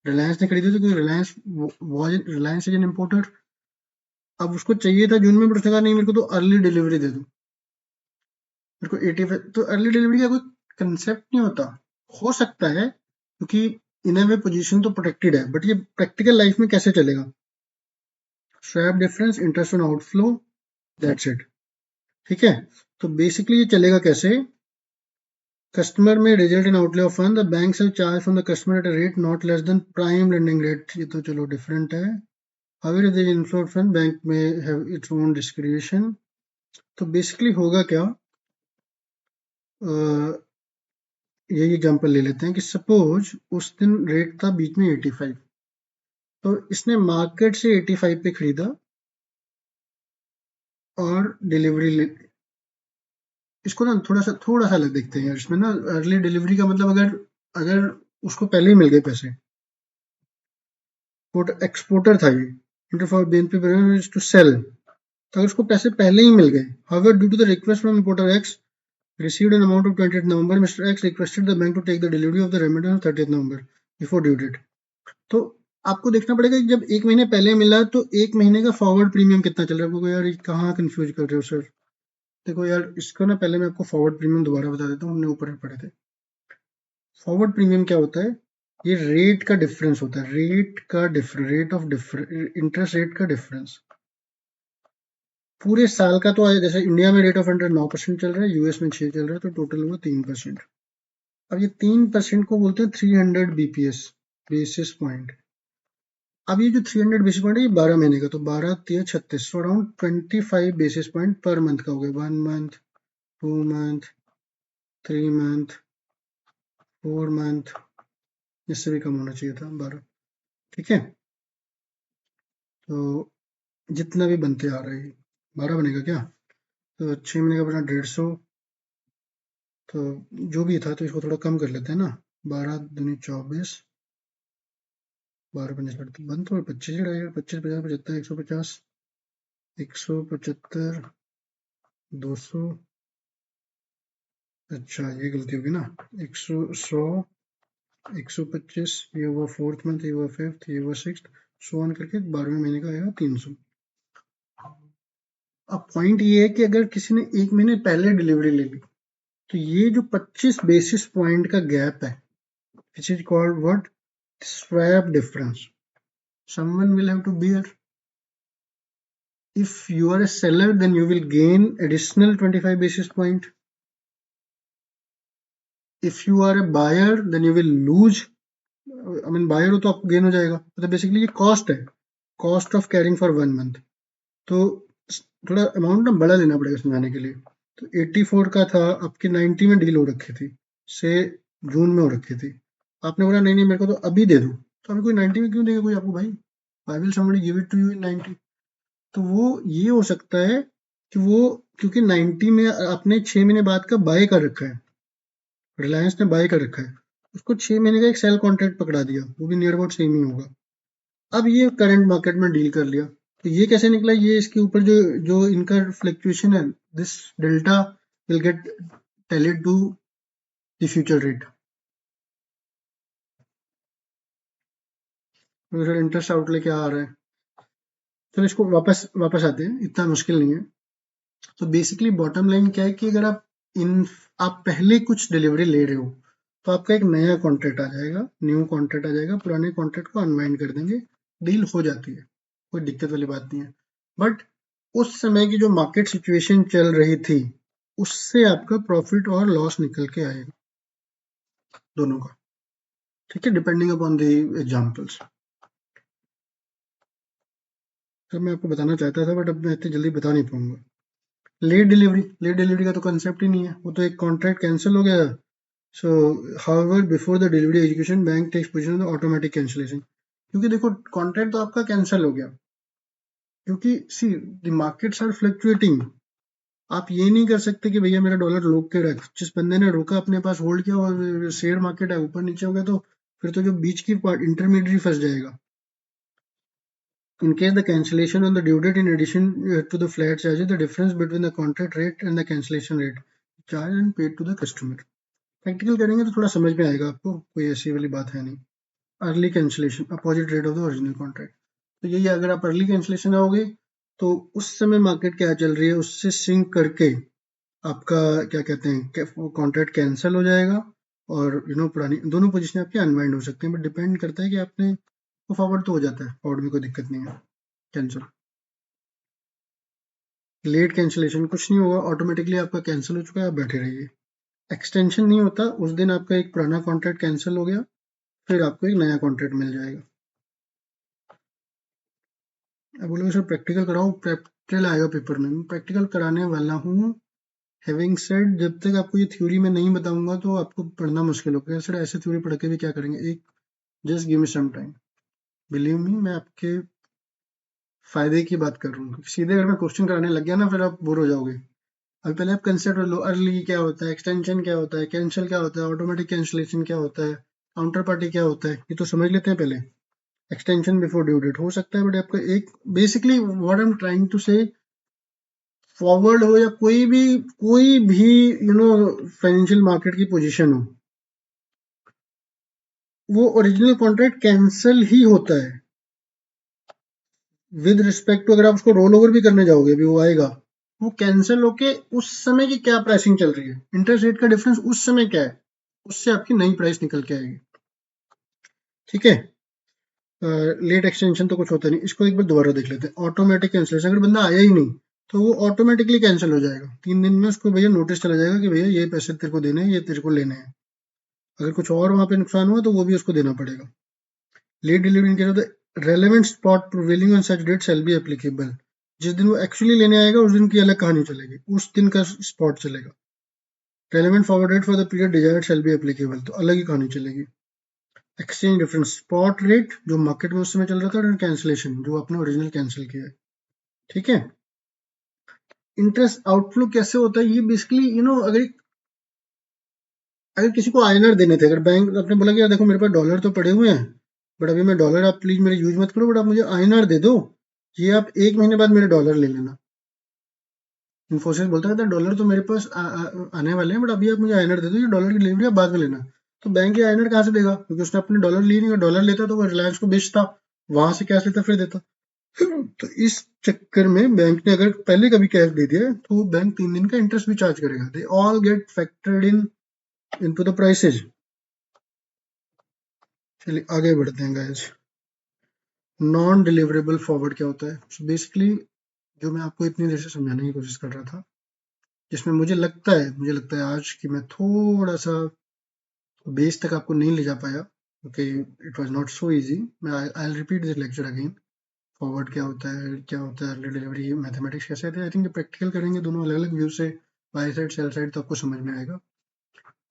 रिलायंस ने खरीदे थे, क्योंकि रिलायंस इज एन इम्पोर्टर। अब उसको चाहिए था जून में, बट उसने कहा नहीं मेरे को तो अर्ली डिलीवरी दे दो, मेरे को 85 तो अर्ली डिलीवरी का कोई कंसेप्ट नहीं होता। हो सकता है क्योंकि इन अ वे पोजीशन तो प्रोटेक्टेड है, बट ये प्रैक्टिकल लाइफ में कैसे चलेगा? Swap difference, interest on outflow, that's it. ठीक है, तो बेसिकली ये चलेगा कैसे? Customer may result in outlay of fund, the bank से charge from the customer at a rate not less than prime lending rate. ये तो चलो डिफरेंट है। However if inflow fund, bank may have its own discretion. तो basically होगा क्या? यही example ले लेते हैं कि सपोज उस दिन रेट था बीच में 85, तो इसने मार्केट से 85 पे खरीदा और डिलीवरी। इसको ना थोड़ा सा अलग देखते हैं यार। इसमें ना अर्ली डिलीवरी का मतलब, अगर अगर उसको पहले ही मिल गए पैसे, एक्सपोर्टर था ये, enter for BNP to sell, तो अगर उसको पैसे पहले ही मिल गए, however due to the request from importer X received an amount of 20th November, Mr. X requested the bank to take the delivery of the remittance on 30th November before due date. तो आपको देखना पड़ेगा कि जब एक महीने पहले मिला तो एक महीने का फॉरवर्ड प्रीमियम कितना चल रहा है। आपको यार कहाँ कंफ्यूज कर रहे हो सर? देखो यार, इसको ना पहले मैं आपको फॉरवर्ड प्रीमियम दोबारा बता देता हूँ, हमने ऊपर भी पढ़े थे। फॉरवर्ड प्रीमियम क्या होता है? ये रेट का डिफरेंस होता है, इंटरेस्ट रेट का डिफरेंस। पूरे साल का तो जैसे इंडिया में रेट ऑफ इंटरेस्ट 9% चल रहा है, यूएस में 6 चल रहा है, तो टोटल हुआ 3%। अब ये 3% को बोलते हैं 300 बीपीएस, बेसिस पॉइंट। अब ये जो 300 बेसिस पॉइंट है, ये 12 महीने का, तो 12 3 36, so around 25 basis point per month का हो गया। 1 मंथ, 2 मंथ, 3 मंथ, 4 मंथ, इससे भी कम होना चाहिए था 12। ठीक है, तो जितना भी बनते आ रहा है 12 बनेगा क्या? तो 6 महीने का बना 150, तो जो भी था, तो इसको थोड़ा कम कर लेते हैं ना। 12 दूनी 24, 12 पंजे 25, बन तो 25 ही रहेगा। 25 50 75 150, 175, 200। अच्छा, ये गलती होगी ना। 100, 100, 125, ये हुआ फोर्थ मंथ, ये हुआ फिफ्थ, ये हुआ सिक्स, सो ऑन करके 12वें महीने का आएगा 300। अब पॉइंट ये है कि अगर किसी ने एक महीने पहले डिलीवरी ले ली, तो ये जो 25 बेसिस पॉइंट का गैप है, which is called what? Swap difference, someone will have to bear. If you are a seller, then you will gain additional 25 basis point. If you are a buyer, then you will lose, I mean buyer हो तो आपको gain हो जाएगा। मतलब basically ये cost है, cost of carrying for 1 month. तो थोड़ा अमाउंट ना बड़ा लेना पड़ेगा समझाने के लिए। तो 84 का था, आपकी 90 में डील हो रखी थी, से जून में हो रखी थी। आपने बोला नहीं नहीं मेरे को तो अभी दे दो, तो अभी कोई 90 में क्यों देगा कोई आपको भाई? Why will somebody give it to you in 90? तो वो ये हो सकता है कि वो, क्योंकि 90 में आपने 6 महीने बाद का बाय कर रखा है, रिलायंस ने बाय कर रखा है, उसको 6 महीने का एक सेल कॉन्ट्रैक्ट पकड़ा दिया, वो भी नियर अबाउट सेम ही होगा। अब ये करंट मार्केट में डील कर लिया, तो ये कैसे निकला? ये इसके ऊपर जो जो इनका फ्लक्चुएशन है, this delta will get tallied to the future rate. तो सर इंटरेस्ट आउटले क्या आ रहा है? चलो इसको वापस वापस आते हैं, इतना मुश्किल नहीं है। तो बेसिकली बॉटम लाइन क्या है कि अगर आप पहले कुछ डिलीवरी ले रहे हो, तो आपका एक नया कॉन्ट्रैक्ट आ जाएगा, न्यू कॉन्ट्रैक्ट आ जाएगा, पुराने कॉन्ट्रैक्ट को अनवाइंड कर देंगे, डील हो जाती है, कोई दिक्कत वाली बात नहीं है। बट उस समय की जो मार्केट सिचुएशन चल रही थी, उससे आपका प्रॉफिट और लॉस निकल के आएगा दोनों का। ठीक है, depending upon the examples. Sir मैं आपको बताना चाहता था, बट अब मैं इतनी जल्दी बता नहीं पाऊंगा। लेट डिलीवरी का तो कंसेप्ट ही नहीं है, वो तो एक कॉन्ट्रैक्ट कैंसिल हो गया। So however before the delivery education bank takes position automatic cancellation, क्योंकि देखो कॉन्ट्रैक्ट तो आपका कैंसिल हो गया, क्योंकि see the markets are fluctuating. आप ये नहीं कर सकते कि भैया मेरा डॉलर रोक के रख, जिस बंदे ने रोका अपने पास होल्ड किया और शेयर मार्केट है ऊपर नीचे हो गया, तो फिर तो जो बीच की पार्ट इंटरमीडियरी फंस जाएगा। In case the cancellation on the due date, in addition to the flat charges, the difference between the contract rate and the cancellation rate charged and paid to the customer. Practical करेंगे तो थोड़ा समझ में आएगा आपको, कोई ऐसी वाली बात है नहीं। Early cancellation, opposite rate of the original contract, तो यही अगर आप अर्ली कैंसिलेशन आओगे, तो उस समय मार्केट क्या चल रही है उससे सिंक करके आपका क्या कहते हैं वो कॉन्ट्रैक्ट कैंसिल हो जाएगा और पुरानी दोनों पोजीशन आपकी अनवाइंड हो सकती है, बट डिपेंड करता है कि आपने वो फॉरवर्ड तो हो जाता है, फॉरवर्ड में कोई दिक्कत नहीं है। कैंसिल, लेट कैंसिलेशन कुछ नहीं होगा, ऑटोमेटिकली आपका कैंसिल हो चुका है, आप बैठे रहिए। एक्सटेंशन नहीं होता, उस दिन आपका एक पुराना कॉन्ट्रैक्ट कैंसिल हो गया, फिर आपको एक नया कॉन्ट्रैक्ट मिल जाएगा। अब बोलोगे सर प्रैक्टिकल कराओ, प्रैक्टिकल आएगा पेपर में, मैं प्रैक्टिकल कराने वाला हूँ। हैविंग सेड, जब तक आपको ये थ्योरी में नहीं बताऊंगा तो आपको पढ़ना मुश्किल होगा सर, ऐसे थ्योरी पढ़ के भी क्या करेंगे। एक just give me some time, believe me, मैं आपके फायदे की बात कर रहा हूँ। सीधे अगर मैं क्वेश्चन कराने लग गया ना, फिर आप बोर हो जाओगे। अभी पहले आप कंसेप्ट लो, अर्ली क्या होता है, एक्सटेंशन क्या होता है, कैंसिल क्या होता है, ऑटोमेटिक कैंसिलेशन क्या होता है, काउंटर पार्टी क्या होता है, ये तो समझ लेते हैं पहले। एक्सटेंशन बिफोर ड्यू डेट हो सकता है, बट आपका एक basically what I am trying to say, forward हो या कोई भी फाइनेंशियल मार्केट की पोजीशन हो, वो ओरिजिनल कॉन्ट्रैक्ट कैंसिल ही होता है विद रिस्पेक्ट टू, अगर आप उसको रोल ओवर भी करने जाओगे अभी वो आएगा, वो कैंसिल होके उस समय की क्या प्राइसिंग चल रही है, इंटरेस्ट रेट का डिफरेंस उस समय क्या है, उससे आपकी नई प्राइस निकल के आएगी। ठीक है, लेट एक्सटेंशन तो कुछ होता नहीं, इसको एक बार दोबारा देख लेते हैं। ऑटोमेटिक कैंसिलेशन, अगर बंदा आया ही नहीं तो वो ऑटोमेटिकली कैंसिल हो जाएगा, 3 दिन में उसको भैया नोटिस चला जाएगा कि भैया ये पैसे तेरे को देने हैं, ये तेरे को लेने हैं। अगर कुछ और वहां पे नुकसान हुआ तो वो भी उसको देना पड़ेगा। Late delivery in case of the relevant spot prevailing on such date shall be applicable. जिस दिन वो एक्चुअली लेने आएगा उस दिन की अलग कहानी चलेगी, उस दिन का स्पॉट चलेगा। Relevant forward date for the period desired shall be applicable, तो अलग ही कहानी चलेगी। एक्सचेंज डिफरेंस, स्पॉट रेट जो मार्केट में उस समय चल रहा था, और कैंसिलेशन जो आपने ओरिजिनल कैंसिल किया है। ठीक है, इंटरेस्ट आउटफ्लो कैसे होता है, ये बेसिकली अगर किसी को आईएनआर देने थे, अगर बैंक आपने बोला कि यार देखो मेरे पास डॉलर तो पड़े हुए हैं, बट अभी मैं डॉलर, आप प्लीज मेरे यूज मत करो, बट आप मुझे आईएनआर दे दो, ये आप 1 महीने बाद मेरे डॉलर ले लेना। इन्फोसिस बोलता है डॉलर तो मेरे पास आने वाले हैं, बट अभी आप मुझे आईएनआर दे दो, ये डॉलर की डिलीवरी आप बाद में लेना। तो बैंक ये आईएनआर कहाँ से देगा, क्योंकि उसने अपने डॉलर लिए नहीं, अगर डॉलर लेता तो वो रिलायंस को बेचता, वहां से कैश लेता फिर देता। तो इस चक्कर में बैंक ने अगर पहले कभी कैश दे दिया तो बैंक 3 दिन का इंटरेस्ट भी चार्ज करेगा। They all get factored in into the prices. चलिए आगे बढ़ते हैं गाइस। नॉन डिलीवरेबल फॉरवर्ड क्या होता है, so बेसिकली जो मैं आपको इतनी देर से समझाने की कोशिश कर रहा था, जिसमें मुझे लगता है आज कि मैं थोड़ा सा बेस तक आपको नहीं ले जा पाया, क्योंकि it was not so easy. मैं I will repeat this lecture again. Forward क्या होता है, अर्ली डिलीवरी, मैथमेटिक्स कैसे आते हैं, आई थिंक प्रैक्टिकल करेंगे दोनों अलग अलग व्यू से, बाय साइड सेल साइड, तो आपको समझ में आएगा।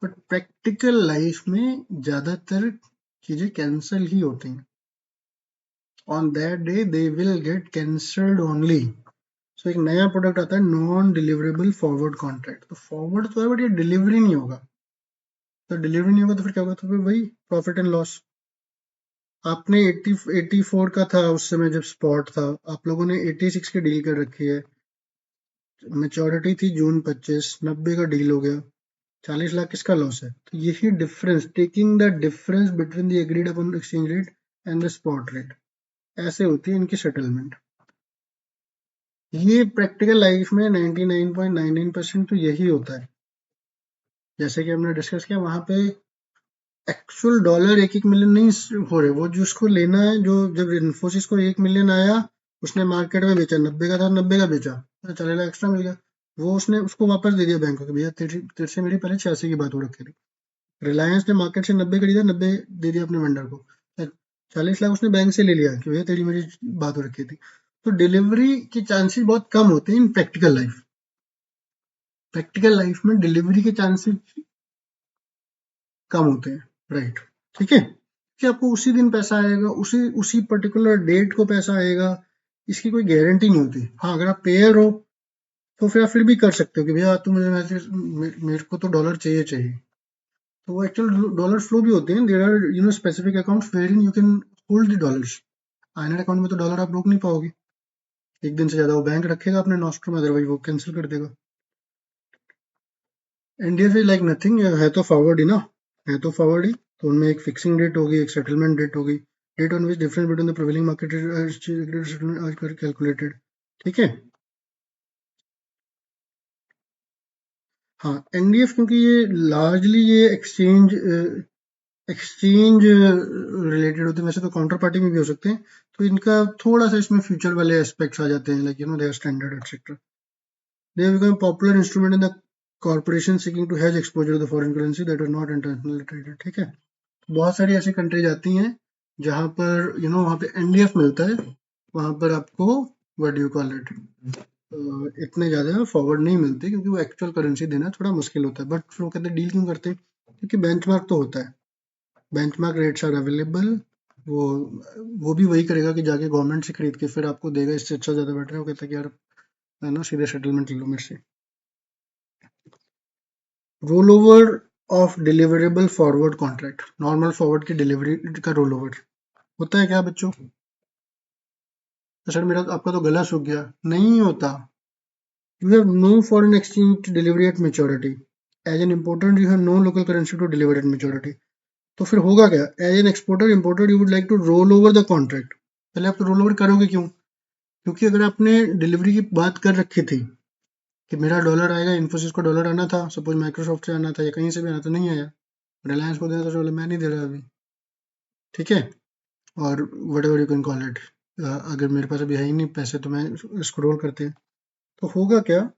बट प्रैक्टिकल लाइफ में ज्यादातर चीजें कैंसिल ही होती हैं, on that day they will get cancelled only. So एक नया प्रोडक्ट आता है, नॉन डिलीवरेबल फॉरवर्ड कॉन्ट्रैक्ट। तो फॉरवर्ड तो है बट ये डिलीवरी नहीं होगा। तो डिलीवरी नहीं होगा तो फिर क्या होगा, तो फिर वही प्रॉफिट एंड लॉस। आपने 84 का था उस समय जब स्पॉट था, आप लोगों ने 86 की डील कर रखी है, मेच्योरिटी थी जून 25, 90 का डील हो गया, 40 लाख किसका लॉस है। तो यही difference, taking the difference between the agreed upon exchange rate and the spot rate, ऐसे होती है इनकी सेटलमेंट। ये प्रैक्टिकल लाइफ में 99.99% तो यही होता है। जैसे कि हमने डिस्कस किया, वहां पे एक्चुअल डॉलर 1-1 मिलियन नहीं हो रहे, वो जिसको लेना है, जो जब इन्फोसिस को 1 मिलियन आया, उसने मार्केट में बेचा, 90 का था, 90 का बेचा, 40 लाख एक्स्ट्रा मिल गया। वो उसने उसको वापस दे दिया बैंक को कि भैया तेरे से मेरी पहले 86 की बात हो रखी थी। रिलायंस ने मार्केट से 90 खरीदा, 90 दे दिया अपने वेंडर को, 40 लाख उसने बैंक से ले लिया कि भैया तेरी मेरी बात हो रखी थी। तो डिलीवरी के चांसेस बहुत कम होते हैं इन प्रैक्टिकल लाइफ। प्रैक्टिकल लाइफ में डिलीवरी के चांसेस कम होते हैं, राइट। ठीक है, कि आपको उसी दिन पैसा आएगा, उसी उसी पर्टिकुलर डेट को पैसा आएगा, इसकी कोई गारंटी नहीं होती। हाँ, अगर आप पेयर हो तो फिर आप फिर भी कर सकते हो कि भैया तुम मेरे को तो डॉलर चाहिए चाहिए। तो वो एक्चुअल डॉलर फ्लो भी होते हैं, there are specific accounts wherein you can hold the dollars. आइनर अकाउंट में तो डॉलर आप रोक नहीं पाओगे, एक दिन से ज्यादा वो बैंक रखेगा अपने नॉस्ट्रो में, अदरवाइज वो कैंसिल कर देगा। एनडीएफ इज लाइक नथिंग, है तो फॉरवर्ड ही ना, है तो फॉरवर्ड ही। तो उनमें एक फिक्सिंग डेट होगी, एक सेटलमेंट डेट होगी, date on which difference between the prevailing market calculated. ठीक है, हाँ, एनडीएफ क्योंकि ये लार्जली ये एक्सचेंज रिलेटेड होते हैं, वैसे तो काउंटर पार्टी में भी हो सकते हैं, तो इनका थोड़ा सा इसमें फ्यूचर वाले एस्पेक्ट्स आ जाते हैं, like they are standard etcetera. They have become a popular instrument in the corporation seeking to hedge exposure to the foreign currency that are not internationally traded. ठीक है, बहुत सारी ऐसी कंट्रीज आती हैं जहां पर वहां पे एनडीएफ मिलता है, वहां पर आपको what do you call it, इतने ज्यादा फॉरवर्ड नहीं मिलते क्योंकि वो एक्चुअल करेंसी देना थोड़ा मुश्किल होता है. बट फिर वो कहते हैं डील क्यों करते हैं, क्योंकि बेंचमार्क तो होता है, बेंचमार्क रेट्स आर अवेलेबल. वो वो भी वही करेगा कि जाके गवर्नमेंट से खरीद के फिर आपको देगा, इससे अच्छा ज्यादा बेटर है. वो कहता है कि यार है ना, सीधे सेटलमेंट ले लो मेरे से. Roll over of deliverable forward contract, normal forward की डिलीवरी का रोल ओवर होता है क्या बच्चों? तो सर मेरा आपका तो गला सूख गया, नहीं होता. You have no foreign exchange delivery at maturity. As an importer you have no local currency to deliver at maturity. तो फिर होगा क्या? As an exporter importer you would like to roll over the contract. पहले आप तो roll over करोगे क्यों? क्योंकि अगर आपने डिलीवरी की बात कर रखी थी कि मेरा डॉलर आएगा, इन्फोसिस को डॉलर आना था, सपोज माइक्रोसॉफ्ट से आना था या कहीं से भी आना था, नहीं आया, रिलायंस को देना था, चलो मैं नहीं दे रहा अभी, ठीक है, और what ever you can call it. अगर मेरे पास अभी है ही नहीं पैसे तो मैं इसको रोल करते हैं. तो होगा क्या,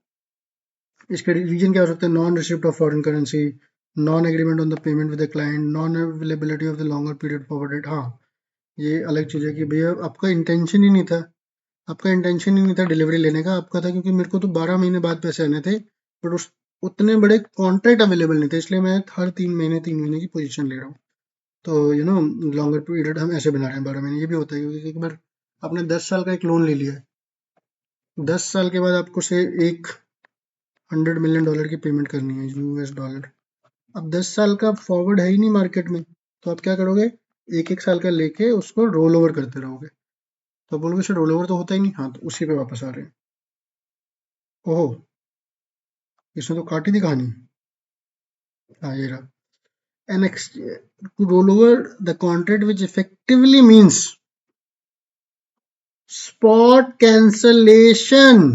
इसके रीजन क्या हो सकते हैं? Non receipt of foreign currency, non agreement on the payment with the client, non availability of the longer period forwarded. हाँ, ये अलग चीज़ है कि भैया आपका इंटेंशन ही नहीं था, आपका इंटेंशन ही नहीं था डिलीवरी लेने का. आपका था क्योंकि मेरे को तो 12 महीने बाद पैसे आने थे, बट उस उतने बड़े कॉन्ट्रैक्ट अवेलेबल नहीं थे, इसलिए मैं हर 3 महीने की पोजीशन ले रहा हूँ. तो लॉन्गर पीरियड हम ऐसे बना रहे हैं 12 महीने. ये भी होता है क्योंकि एक बार आपने 10 साल का एक लोन ले लिया है, 10 साल के बाद आपको से एक $100 मिलियन की पेमेंट करनी है, US डॉलर. अब 10 साल का फॉरवर्ड है ही नहीं मार्केट में, तो आप क्या करोगे? एक एक साल का लेके उसको रोल ओवर करते रहोगे. तो बोलोगे सर रोल ओवर तो होता ही नहीं. हाँ, तो उसी पे वापस आ रहे हैं. ओह, इसमें तो काटी थी कहानी. हाँ, ये रहा. An to roll over the contract which effectively means spot cancellation.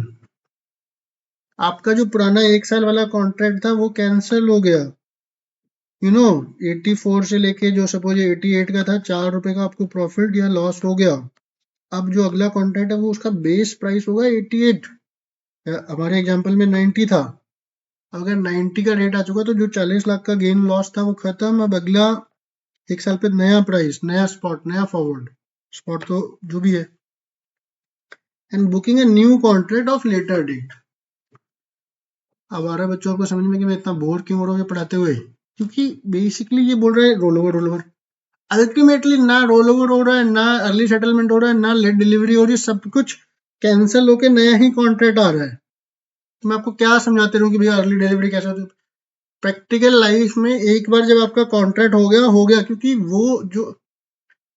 आपका जो पुराना 1 साल वाला कॉन्ट्रैक्ट था वो कैंसिल हो गया. 84 से लेके जो सपोज 88 का था, ₹4 का आपको प्रॉफिट या लॉस हो गया. अब जो अगला कॉन्ट्रैक्ट है वो उसका बेस प्राइस होगा 88. हमारे एग्जांपल में 90 था. अगर 90 का रेट आ चुका तो जो 40 लाख का गेन लॉस था वो खत्म. अब अगला 1 साल पे नया प्राइस, नया स्पॉट, नया फॉरवर्ड. स्पॉट तो जो भी है. And booking a new contract of later date. अब आ रहा है बच्चों आपको समझ में कि मैं इतना बोर क्यों हो रहा हूँ पढ़ाते हुए? क्योंकि बेसिकली ये बोल रहा है roll over, roll over. Ultimately ना रोल ओवर हो रहा है, ना अर्ली सेटलमेंट हो रहा है, ना लेट डिलीवरी हो रही है, सब कुछ कैंसिल होके नया ही कॉन्ट्रैक्ट आ रहा है. तो मैं आपको क्या समझाते रहूं कि भैया अर्ली डिलीवरी कैसे होती है? प्रैक्टिकल लाइफ में एक बार जब आपका कॉन्ट्रैक्ट हो गया, क्योंकि वो जो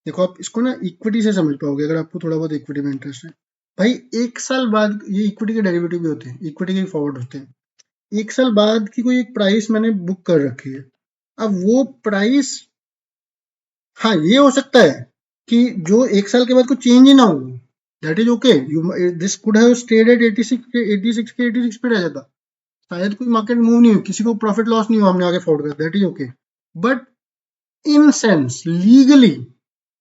देखो, आप इसको ना इक्विटी से समझ पाओगे अगर आपको थोड़ा बहुत इक्विटी में इंटरेस्ट है. भाई 1 साल बाद ये इक्विटी के डेरिवेटिव भी होते हैं, इक्विटी के फॉरवर्ड होते हैं. 1 साल बाद की कोई एक प्राइस मैंने बुक कर रखी है. अब वो प्राइस, हाँ ये हो सकता है कि जो 1 साल के बाद कोई चेंज ही ना हो, that is okay. This could have stayed at 86 पे रह जाता, शायद कोई मार्केट मूव नहीं हुई, किसी को प्रॉफिट लॉस नहीं हुआ, हमने आगे फॉरवर्ड कर, that is okay. But in sense legally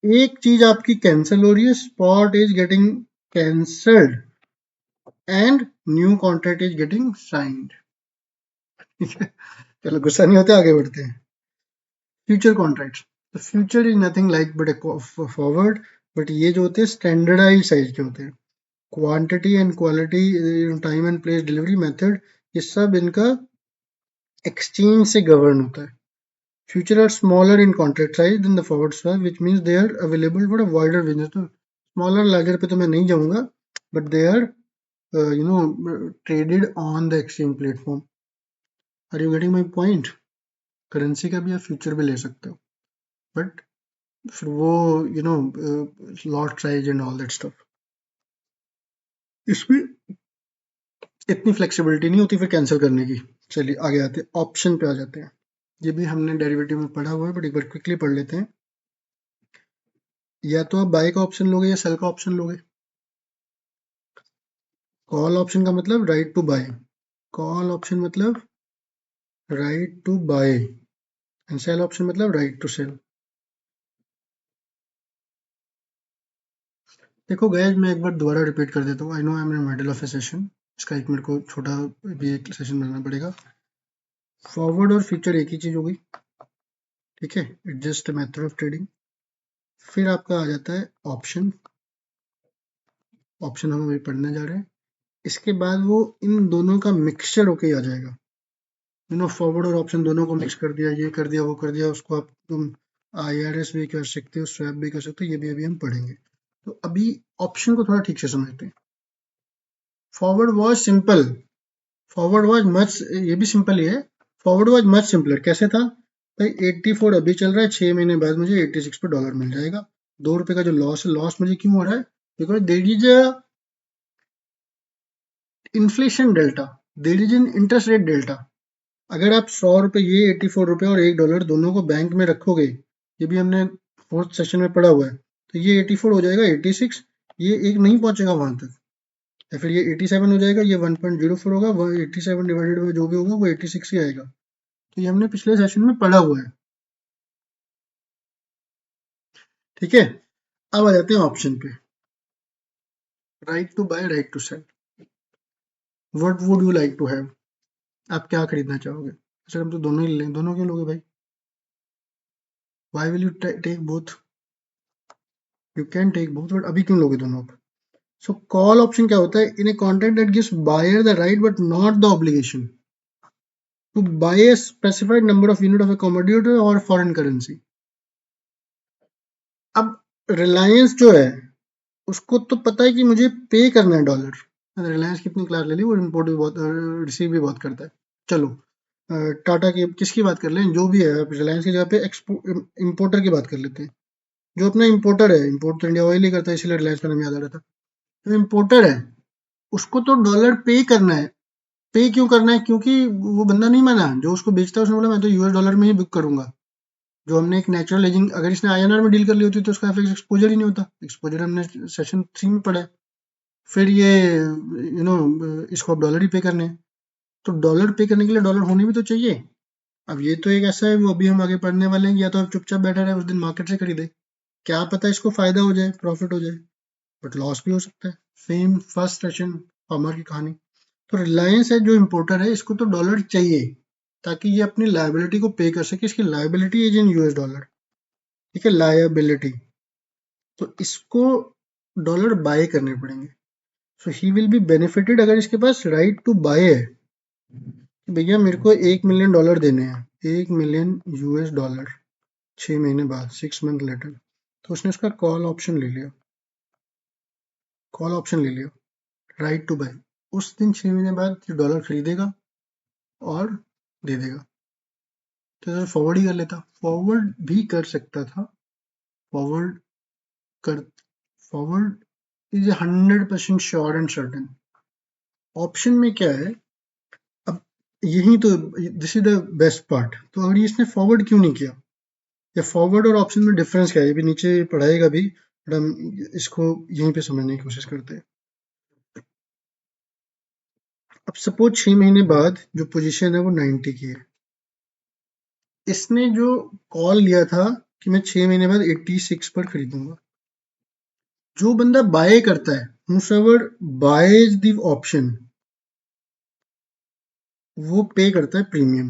एक चीज आपकी कैंसिल हो रही है, spot is getting cancelled and new contract is getting signed. चलो गुस्सा नहीं होते, आगे बढ़ते हैं. Future contracts. तो future is nothing like but forward, but ये जो होते हैं स्टैंडर्डाइज साइज के होते हैं. Quantity and quality, time and place, delivery method, ये सब इनका एक्सचेंज से गवर्न होता है. Future are smaller in contract size than the forward swap, which means they are available for a wider business. तो smaller larger पे तो मैं नहीं जाऊंगा, but they are traded on the exchange platform. Are you getting my point? Currency का भी आप future पे ले सकते हो, बट फिर वो lot size and all that stuff, इसमें इतनी फ्लेक्सिबिलिटी नहीं होती फिर कैंसिल करने की. चलिए आगे आते हैं, ऑप्शन पे आ जाते हैं. ये भी हमने डेरिवेटिव में पढ़ा हुआ है, बट एक बार क्विकली पढ़ लेते हैं. या तो आप बाय का ऑप्शन लोगे या सेल का ऑप्शन लोगे. कॉल ऑप्शन का मतलब right to buy. Call option मतलब right to buy and sell option मतलब राइट टू सेल। देखो गैस, मैं एक बार दोबारा रिपीट कर देता हूँ। I know I am in middle of a session, इसका एक मेरे को छोटा भी एक सेशन बनाना पड़ेगा। फॉरवर्ड और फ्यूचर एक ही चीज होगी, ठीक है, it just method of trading. फिर आपका आ जाता है ऑप्शन। ऑप्शन हम अभी पढ़ने जा रहे हैं। इसके बाद वो इन दोनों का मिक्सचर होके आ जाएगा। फॉरवर्ड और ऑप्शन दोनों को मिक्स कर दिया, ये कर दिया, वो कर दिया, उसको आप तुम IRS भी कर सकते हो, स्वैप भी कर सकते हो, ये भी अभी हम पढ़ेंगे। तो अभी ऑप्शन को थोड़ा ठीक से समझते हैं। Forward was simple, forward was much, ये भी सिंपल ही है। Forward was much simpler. कैसे था भाई? 84 अभी चल रहा है, 6 महीने बाद मुझे 86 पे डॉलर मिल जाएगा। ₹2 का जो लॉस है, लॉस मुझे क्यों हो रहा है? Because there is a inflation delta, there is in interest rate delta. अगर आप ₹100, ये ₹84 और $1 दोनों को बैंक में रखोगे, ये भी हमने फोर्थ सेशन में पढ़ा हुआ है, तो ये 84 हो जाएगा 86, ये एक नहीं पहुंचेगा वहां तक, या फिर ये 87 हो जाएगा, ये 1.04 होगा, 87 डिवाइडेड बाय जो भी होगा वो 86 ही आएगा। तो ये हमने पिछले सेशन में पढ़ा हुआ है, ठीक है। अब आ जाते हैं ऑप्शन पे। Right to buy, right to sell, what would you like to have? आप क्या खरीदना चाहोगे? सर हम तो दोनों ही लें, दोनों क्यों लोगे भाई? Why will you take both? You can take both, but अभी क्यों लोगे दोनों? सो कॉल ऑप्शन क्या होता है? In a contract that gives buyer the right but not the obligation to buy a specified number of unit of a commodity और foreign currency. अब Reliance जो है, उसको तो पता है कि मुझे पे करना है डॉलर। रिलायंस कितनी क्लास ले ली, वो इम्पोर्ट भी बहुत, रिसीव भी बहुत करता है। चलो टाटा की किसकी बात कर लें, जो भी है, रिलायंस की जगह पे इम्पोर्टर की बात कर लेते हैं। जो अपना इम्पोर्टर है, इम्पोर्ट तो इंडिया ऑयल ही करता है, इसलिए रिलायंस का नाम याद आ रहा था। जो इम्पोर्टर है, उसको तो डॉलर पे करना है। पे क्यों करना है? क्योंकि वो बंदा नहीं माना, जो उसको बेचता है उसने बोला मैं तो US डॉलर में ही बुक करूंगा। जो हमने एक नेचुरल एजिंग, अगर इसने INR में डील कर ली होती तो उसका एफएक्स एक्सपोजर ही नहीं होता। एक्सपोजर हमने सेशन 3 में पढ़ा है। फिर ये इसको अब डॉलर ही पे करने हैं, तो डॉलर पे करने के लिए डॉलर होने भी तो चाहिए। अब ये तो एक ऐसा है, वो अभी हम आगे पढ़ने वाले हैं, या तो आप चुपचाप बैठा रहे, उस दिन मार्केट से खरीदे, क्या पता इसको फायदा हो जाए, प्रॉफिट हो जाए, बट लॉस भी हो सकता है। सेम फर्स्ट सेशन फार्मर की कहानी। तो रिलायंस है जो इम्पोर्टर है, इसको तो डॉलर चाहिए ताकि ये अपनी लायबिलिटी को पे कर सके। इसकी liability is in US dollar, ठीक है, लायबिलिटी। तो इसको डॉलर बाय करने पड़ेंगे। सो ही विल बी बेनिफिटेड अगर इसके पास राइट टू बाय है कि भैया मेरे को $1 मिलियन देने हैं, $1 मिलियन, 6 महीने बाद, 6 मंथ लेटर। तो उसने उसका कॉल ऑप्शन ले लिया, कॉल ऑप्शन ले लिया, राइट टू बाय। उस दिन 6 महीने बाद डॉलर खरीदेगा और दे देगा। तो फॉरवर्ड ही कर लेता, फॉरवर्ड भी कर सकता था। फॉरवर्ड कर forward is 100% sure and certain. Option में क्या है? अब यही तो, this is the best part. तो अगर इसने फॉरवर्ड क्यों नहीं किया, या फॉरवर्ड और ऑप्शन में डिफरेंस क्या है, ये भी नीचे पढ़ाएगा भी, बट हम इसको यहीं पे समझने की कोशिश करते हैं। अब सपोज 6 महीने बाद जो पोजीशन है वो 90 की है। इसने जो कॉल लिया था कि मैं 6 महीने बाद 86 पर खरीदूंगा। जो बंदा बाय करता है, whosoever buys the ऑप्शन, वो पे करता है प्रीमियम,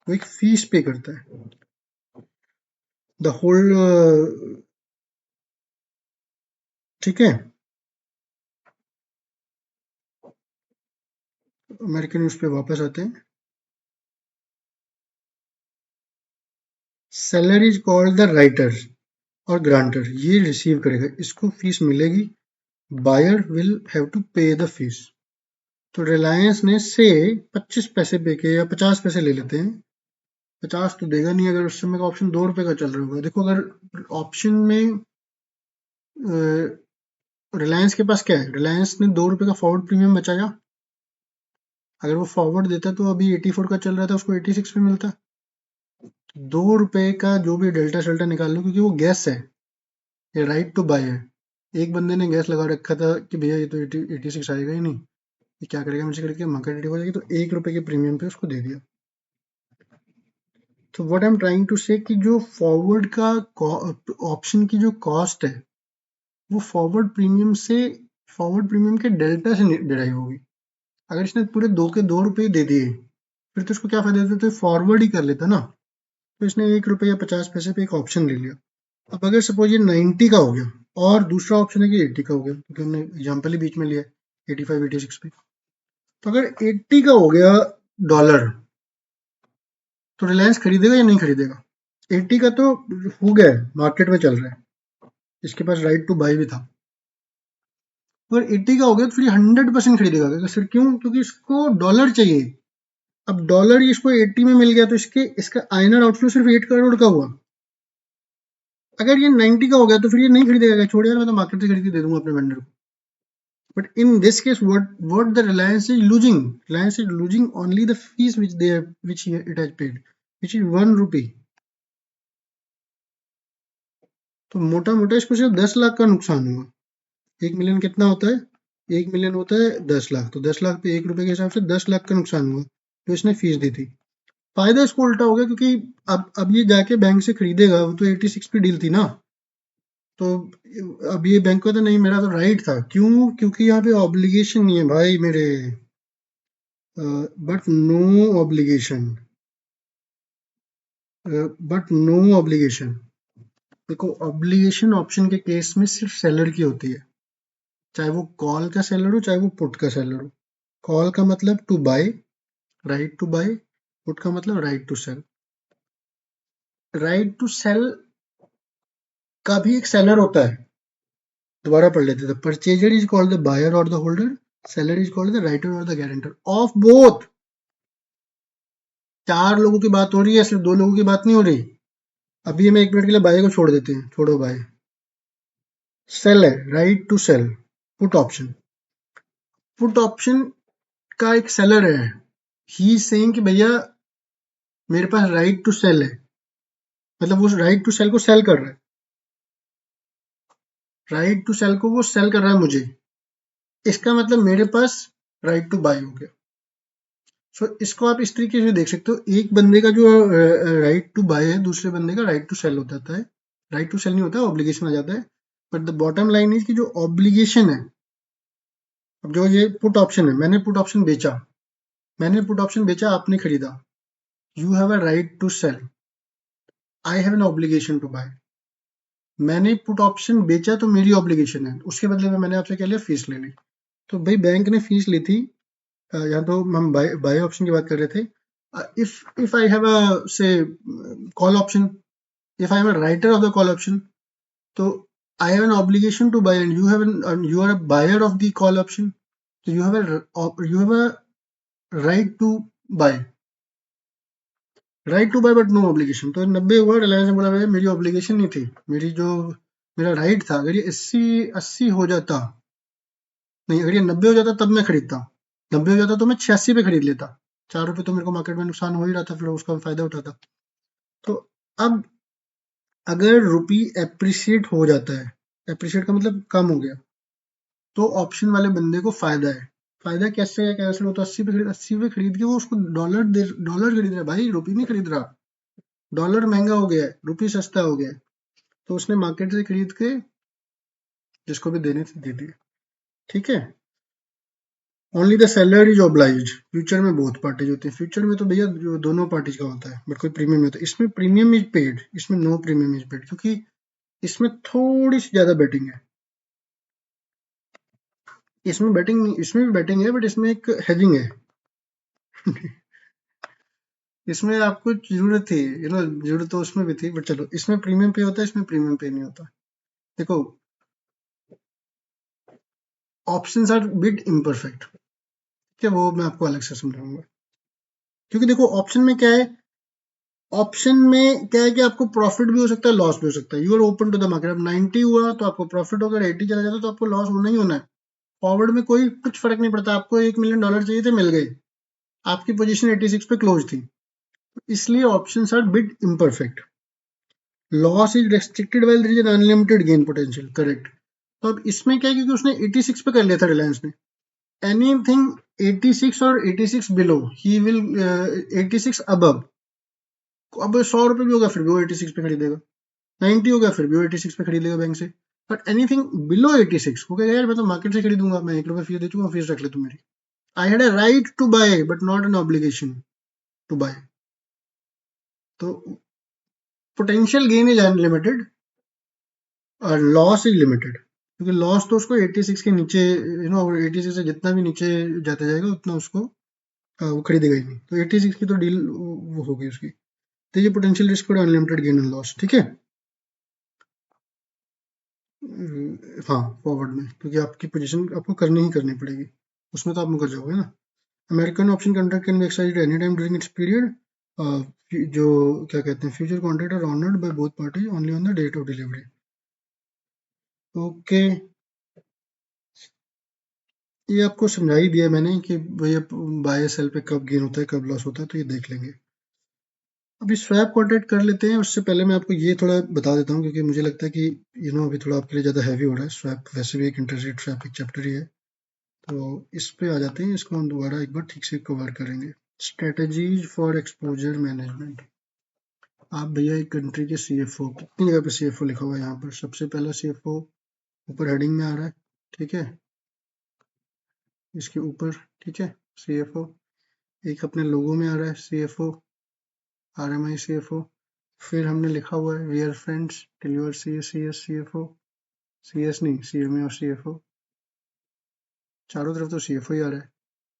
वो एक फीस पे करता है। द होल, ठीक है। अमेरिकन न्यूज पे वापस आते हैं। Seller is called the writer और ग्रांटर, ये रिसीव करेगा, इसको फीस मिलेगी। बायर विल हैव टू पे द फीस। तो रिलायंस ने से 25 पैसे पे के, या 50 पैसे ले लेते हैं, 50 तो देगा नहीं अगर उस समय का ऑप्शन ₹2 का चल रहा होगा। देखो अगर ऑप्शन में रिलायंस के पास क्या है, रिलायंस ने ₹2 का फॉरवर्ड प्रीमियम बचाया। अगर वो फॉरवर्ड देता तो अभी 84 का चल रहा था, उसको 86 पे मिलता। ₹2 का जो भी डेल्टा शेल्टा निकाल लो, क्योंकि वो गैस है, ये राइट टू बाय है। एक बंदे ने गैस लगा रखा था कि भैया ये तो 86 आएगा ही नहीं, ये क्या करेगा, मुझे करके मार्केट रेट हो जाएगी, तो 1 रुपए के प्रीमियम पे उसको दे दिया। तो what I am trying to say कि जो फॉरवर्ड का ऑप्शन की जो कॉस्ट है वो फॉरवर्ड प्रीमियम के डेल्टा से डिराइव होगी। अगर इसने पूरे 2 के 2 रुपए दे दिए फिर तो इसको क्या फायदा देता, तो फॉरवर्ड ही कर लेता ना। तो इसने 1 रुपए या 50 पैसे पे एक ऑप्शन ले लिया। अब अगर सपोज ये 90 का हो गया और दूसरा ऑप्शन है कि 80 का हो गया, क्योंकि हमने एग्जाम्पल ही बीच में लिया 85 86 पे। तो अगर 80 का हो गया डॉलर तो रिलायंस खरीदेगा या नहीं खरीदेगा? 80 का तो हो गया है, मार्केट में चल रहा है, इसके पास राइट टू बाई भी था। अगर 80 का हो गया तो फिर 100% खरीदेगा। सर क्यों? क्योंकि इसको डॉलर चाहिए। अब डॉलर इसको 80 में मिल गया तो इसका आईएनआर आउटफ्लो सिर्फ 8 करोड़ का हुआ। अगर ये 90 का हो गया तो फिर ये नहीं खरीदेगा, छोड़ यार मैं तो मार्केट से खरीद के दे दूंगा अपने वेंडर को। But in this case, what the Reliance is losing? Reliance is losing only the fees which it has paid, which is 1 rupee. तो मोटा मोटा इसको सिर्फ 10 लाख का नुकसान हुआ। 1 मिलियन कितना होता है? 1 मिलियन होता है 10 लाख, तो 10 लाख पे 1 रुपए के हिसाब से 10 लाख का नुकसान हुआ तो इसने फीस दी थी। फायदा इसको उल्टा हो गया, क्योंकि अब ये जाके बैंक से खरीदेगा, वो तो 86 पे डील थी ना, तो अब ये बैंक को तो नहीं, मेरा तो राइट था। क्यों? क्योंकि यहाँ पे ऑब्लिगेशन नहीं है भाई मेरे, बट नो ऑब्लिगेशन, देखो ऑब्लिगेशन ऑप्शन के केस में सिर्फ सेलर की होती है, चाहे वो कॉल का सेलर हो चाहे वो पुट का सेलर हो। कॉल का मतलब to buy, right to buy, put का मतलब right to sell. Right to sell का भी एक सेलर होता है, दोबारा पढ़ लेते थे। Purchaser is called the buyer और the holder, seller is called the writer और द गारंटर ऑफ बोथ। 4 लोगों की बात हो रही है, सिर्फ 2 लोगों की बात नहीं हो रही। अभी हमें 1 मिनट के लिए बाय को छोड़ देते हैं, छोड़ो बाय। सेल है, right to sell, put option. Put option का एक सेलर है, ही सेइंग कि भैया मेरे पास राइट टू सेल है, मतलब वो राइट टू सेल को सेल कर रहा है, राइट टू सेल को वो सेल कर रहा है मुझे, इसका मतलब मेरे पास राइट टू बाय हो गया। सो इसको आप इस तरीके से देख सकते हो, एक बंदे का जो राइट टू बाय है दूसरे बंदे का राइट टू सेल हो जाता है। राइट टू सेल नहीं होता है, ऑब्लिगेशन आ जाता है। But the bottom line is कि जो ऑब्लिगेशन है, अब जो ये पुट ऑप्शन है, मैंने पुट ऑप्शन बेचा, आपने खरीदा, you have a right to sell, I have an obligation to buy. मैंने पुट ऑप्शन बेचा तो मेरी ऑब्लिगेशन है, उसके बदले में मैंने आपसे क्या लिया, फीस ले ली। तो भाई बैंक ने फीस ली थी, यहाँ तो हम बाय ऑप्शन की बात कर रहे थे। If I have a say call option, if I am a writer of the call option, तो I have an obligation to buy and you are a buyer of the call option, तो you have a right to buy, right to buy but no obligation. तो 90 हुआ, रिलायंस ने बोला भैया मेरी obligation नहीं थी, मेरा राइट था। अगर ये 80 हो जाता, नहीं अगर ये 90 हो जाता तब मैं खरीदता, 90 हो जाता तो मैं 86 पे खरीद लेता, 4 रुपए तो मेरे को मार्केट में नुकसान हो ही रहा था, फिर उसका फायदा उठाता। तो अब अगर रुपी एप्रिशिएट हो जाता है, एप्रिशिएट का मतलब कम हो गया, तो ऑप्शन वाले बंदे को फायदा है। फायदा कैसे है? कैसे? वो तो 80 पे खरीद के वो उसको डॉलर खरीद रहा है भाई, रुपी नहीं खरीद रहा। डॉलर महंगा हो गया है, रुपी सस्ता हो गया है, तो उसने मार्केट से खरीद के जिसको भी देने थे दे दिए। ठीक है, only the seller is obliged. Future में बहुत पार्टीज होती है, फ्यूचर में तो भैया दोनों पार्टीज का होता है, बट कोई प्रीमियम नहीं होता। इसमें प्रीमियम इज पेड, इसमें नो प्रीमियम इज पेड, क्योंकि इसमें थोड़ी सी ज्यादा बेटिंग है। इसमें भी बेटिंग है, बट इसमें एक हेजिंग है। इसमें आपको जरूरत थी, जरूरत तो उसमें भी थी, बट चलो, इसमें प्रीमियम पे होता है, इसमें प्रीमियम पे नहीं होता। देखो, ऑप्शंस आर बिट इम्परफेक्ट, क्या वो मैं आपको अलग से समझाऊंगा। क्योंकि देखो ऑप्शन में क्या है, कि आपको प्रॉफिट भी हो सकता है, लॉस भी हो सकता है। You are open to the market. अब 90 हुआ तो आपको प्रॉफिट होगा, 80 चला जाता तो आपको लॉस होना ही होना है। फॉरवर्ड में कोई कुछ फर्क नहीं पड़ता, आपको $1 मिलियन चाहिए थे, मिल गए, आपकी पोजीशन 86 पे क्लोज थी, इसलिए options are bit imperfect. Loss is restricted while there is an unlimited gain potential, correct. तो अब इसमें क्या है, क्योंकि उसने 86 पे कर लिया था रिलायंस ने, एनीथिंग 86 और 86 बिलो ही विल 86 अबव, अब 100 रुपए भी होगा फिर भी वो 86 पे खरीदेगा, 90 हो गया फिर भी वो 86 पे खरीदेगा बैंक से। बट एनीथिंग बिलो 86 वो कहेगा यार मैं तो मार्केट से खरीदूंगा, मैं 1 रुपया फीस दे चुका, फीस रख ले तू मेरी। I had a right to buy but not an obligation to buy. तो पोटेंशियल गेन इज अनलिमिटेड और लॉस इज लिमिटेड, क्योंकि लॉस तो उसको 86 के नीचे 86 से जितना भी नीचे जाता जाएगा उतना उसको वो खरीदेगा ही नहीं। तो 86 की तो डील वो होगी उसकी। तो ये पोटेंशियल रिस्क और अनलिमिटेड गेन एंड लॉस, ठीक है। हाँ फॉरवर्ड में, क्योंकि आपकी पोजीशन आपको करनी ही करनी पड़ेगी, उसमें तो आप मुकर जाओगे ना। American option contract can be exercised any time during its period. जो क्या कहते हैं, future contract are honoured by both party only on the date of delivery. Okay, ये आपको समझा ही दिया मैंने कि भैया बाय सेल पे कब गेन होता है कब लॉस होता है, तो ये देख लेंगे। अभी स्वैप कॉन्ट्रैक्ट कर लेते हैं, उससे पहले मैं आपको ये थोड़ा बता देता हूँ, क्योंकि मुझे लगता है कि अभी थोड़ा आपके लिए ज़्यादा हैवी हो रहा है स्वैप, वैसे भी एक इंटरेस्ट रेट स्वैप एक चैप्टर ही है। तो इस पे आ जाते हैं, इसको हम दोबारा एक बार ठीक से कवर करेंगे। Strategies for exposure management. आप भैया एक कंट्री के सीएफओ, कितनी जगह पे सीएफओ लिखा हुआ है यहाँ पर, सबसे पहला सीएफओ ऊपर हेडिंग में आ रहा है, ठीक है, इसके ऊपर, ठीक है, सीएफओ। एक अपने लोगों में आ रहा है सीएफओ, आरएमआई सीएफओ। फिर हमने लिखा हुआ है we're friends till your CS CFO, CS नहीं सीएमए और सीएफओ, चारों तरफ तो सीएफओ ही आ रहा है।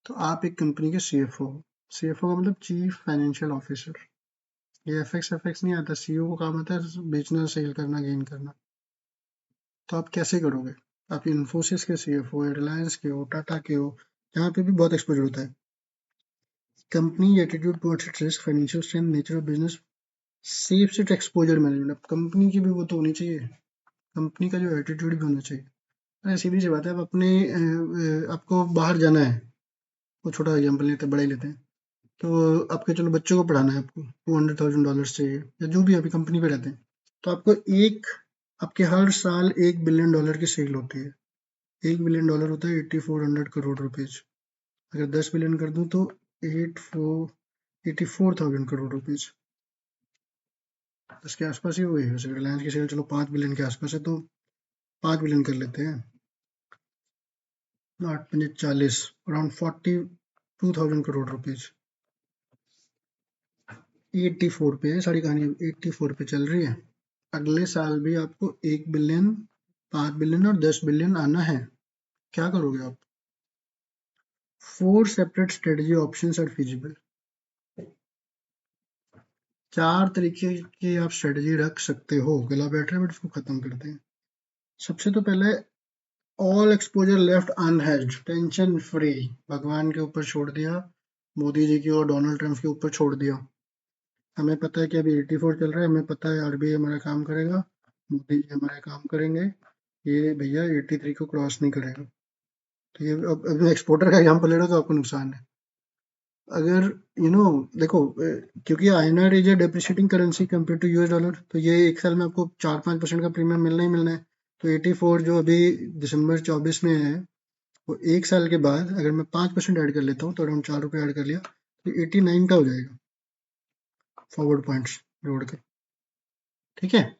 तो आप एक कंपनी के सीएफओ हो, सीएफओ का मतलब चीफ फाइनेंशियल ऑफिसर। ये एफएक्स नहीं आता, सीईओ को काम आता है बेचना, सेल करना, गेन करना। तो आप कैसे करोगे? आप इन्फोसिस के सीएफओ, रिलायंस के हो, टाटा के हो, यहाँ पे भी बहुत एक्सपोजर होता है। Company attitude towards it's risk, financial strength, nature of business, safes it exposure management. अब कंपनी की भी वो तो होनी चाहिए, कंपनी का जो एटीट्यूड भी होना चाहिए। अरे सीधी सी बात है, अब अपने आपको बाहर जाना है, वो छोटा एग्जाम्पल लेते हैं, बड़ा ही लेते हैं। तो आपके चलो बच्चों को पढ़ाना है, आपको $200,000 चाहिए, या जो भी अभी कंपनी पे रहते हैं, तो आपको आपके हर साल $1 बिलियन की सेल होती है। $1 बिलियन होता है 8400 करोड़ रुपीज। अगर 10 बिलियन कर दूं तो 84,000 करोड़ रुपीज, इसके आसपास ही हुई है। वैसे रिलायंस की सेल चलो 5 बिलियन के आसपास है, तो 5 बिलियन कर लेते हैं, 8×5 = 40, अराउंड 42,000 करोड़ रुपीज। 84 पे है सारी कहानी, 84 पे चल रही है। अगले साल भी आपको 1 बिलियन, 5 बिलियन और 10 बिलियन आना है। क्या करोगे आप? 4 separate strategy options are feasible. 4 तरीके की आप स्ट्रेटजी रख सकते हो। गला बैठ रहा है बट इसको खत्म करते हैं। सबसे तो पहले all exposure left unhedged, tension free, भगवान के ऊपर छोड़ दिया, मोदी जी की और डोनाल्ड ट्रंप के ऊपर छोड़ दिया। हमें पता है कि अभी 84 चल रहा है, हमें पता है आरबीआई हमारा काम करेगा, मोदी जी हमारा काम करेंगे, ये भैया 83 को क्रॉस नहीं करेगा। तो ये अब एक्सपोर्टर का एग्जाम्पल ले रहा हो तो आपको नुकसान है। अगर देखो, क्योंकि INR is a depreciating currency compare to US dollar, तो ये एक साल में आपको 4-5% का प्रीमियम मिलना ही मिलना है। तो 84 जो अभी दिसंबर 24 में है, वो एक साल के बाद अगर मैं 5% ऐड कर लेता हूँ, तो अराउंड ₹4 ऐड कर लिया, तो 89 का हो जाएगा फॉरवर्ड पॉइंट्स जोड़ के, ठीक है।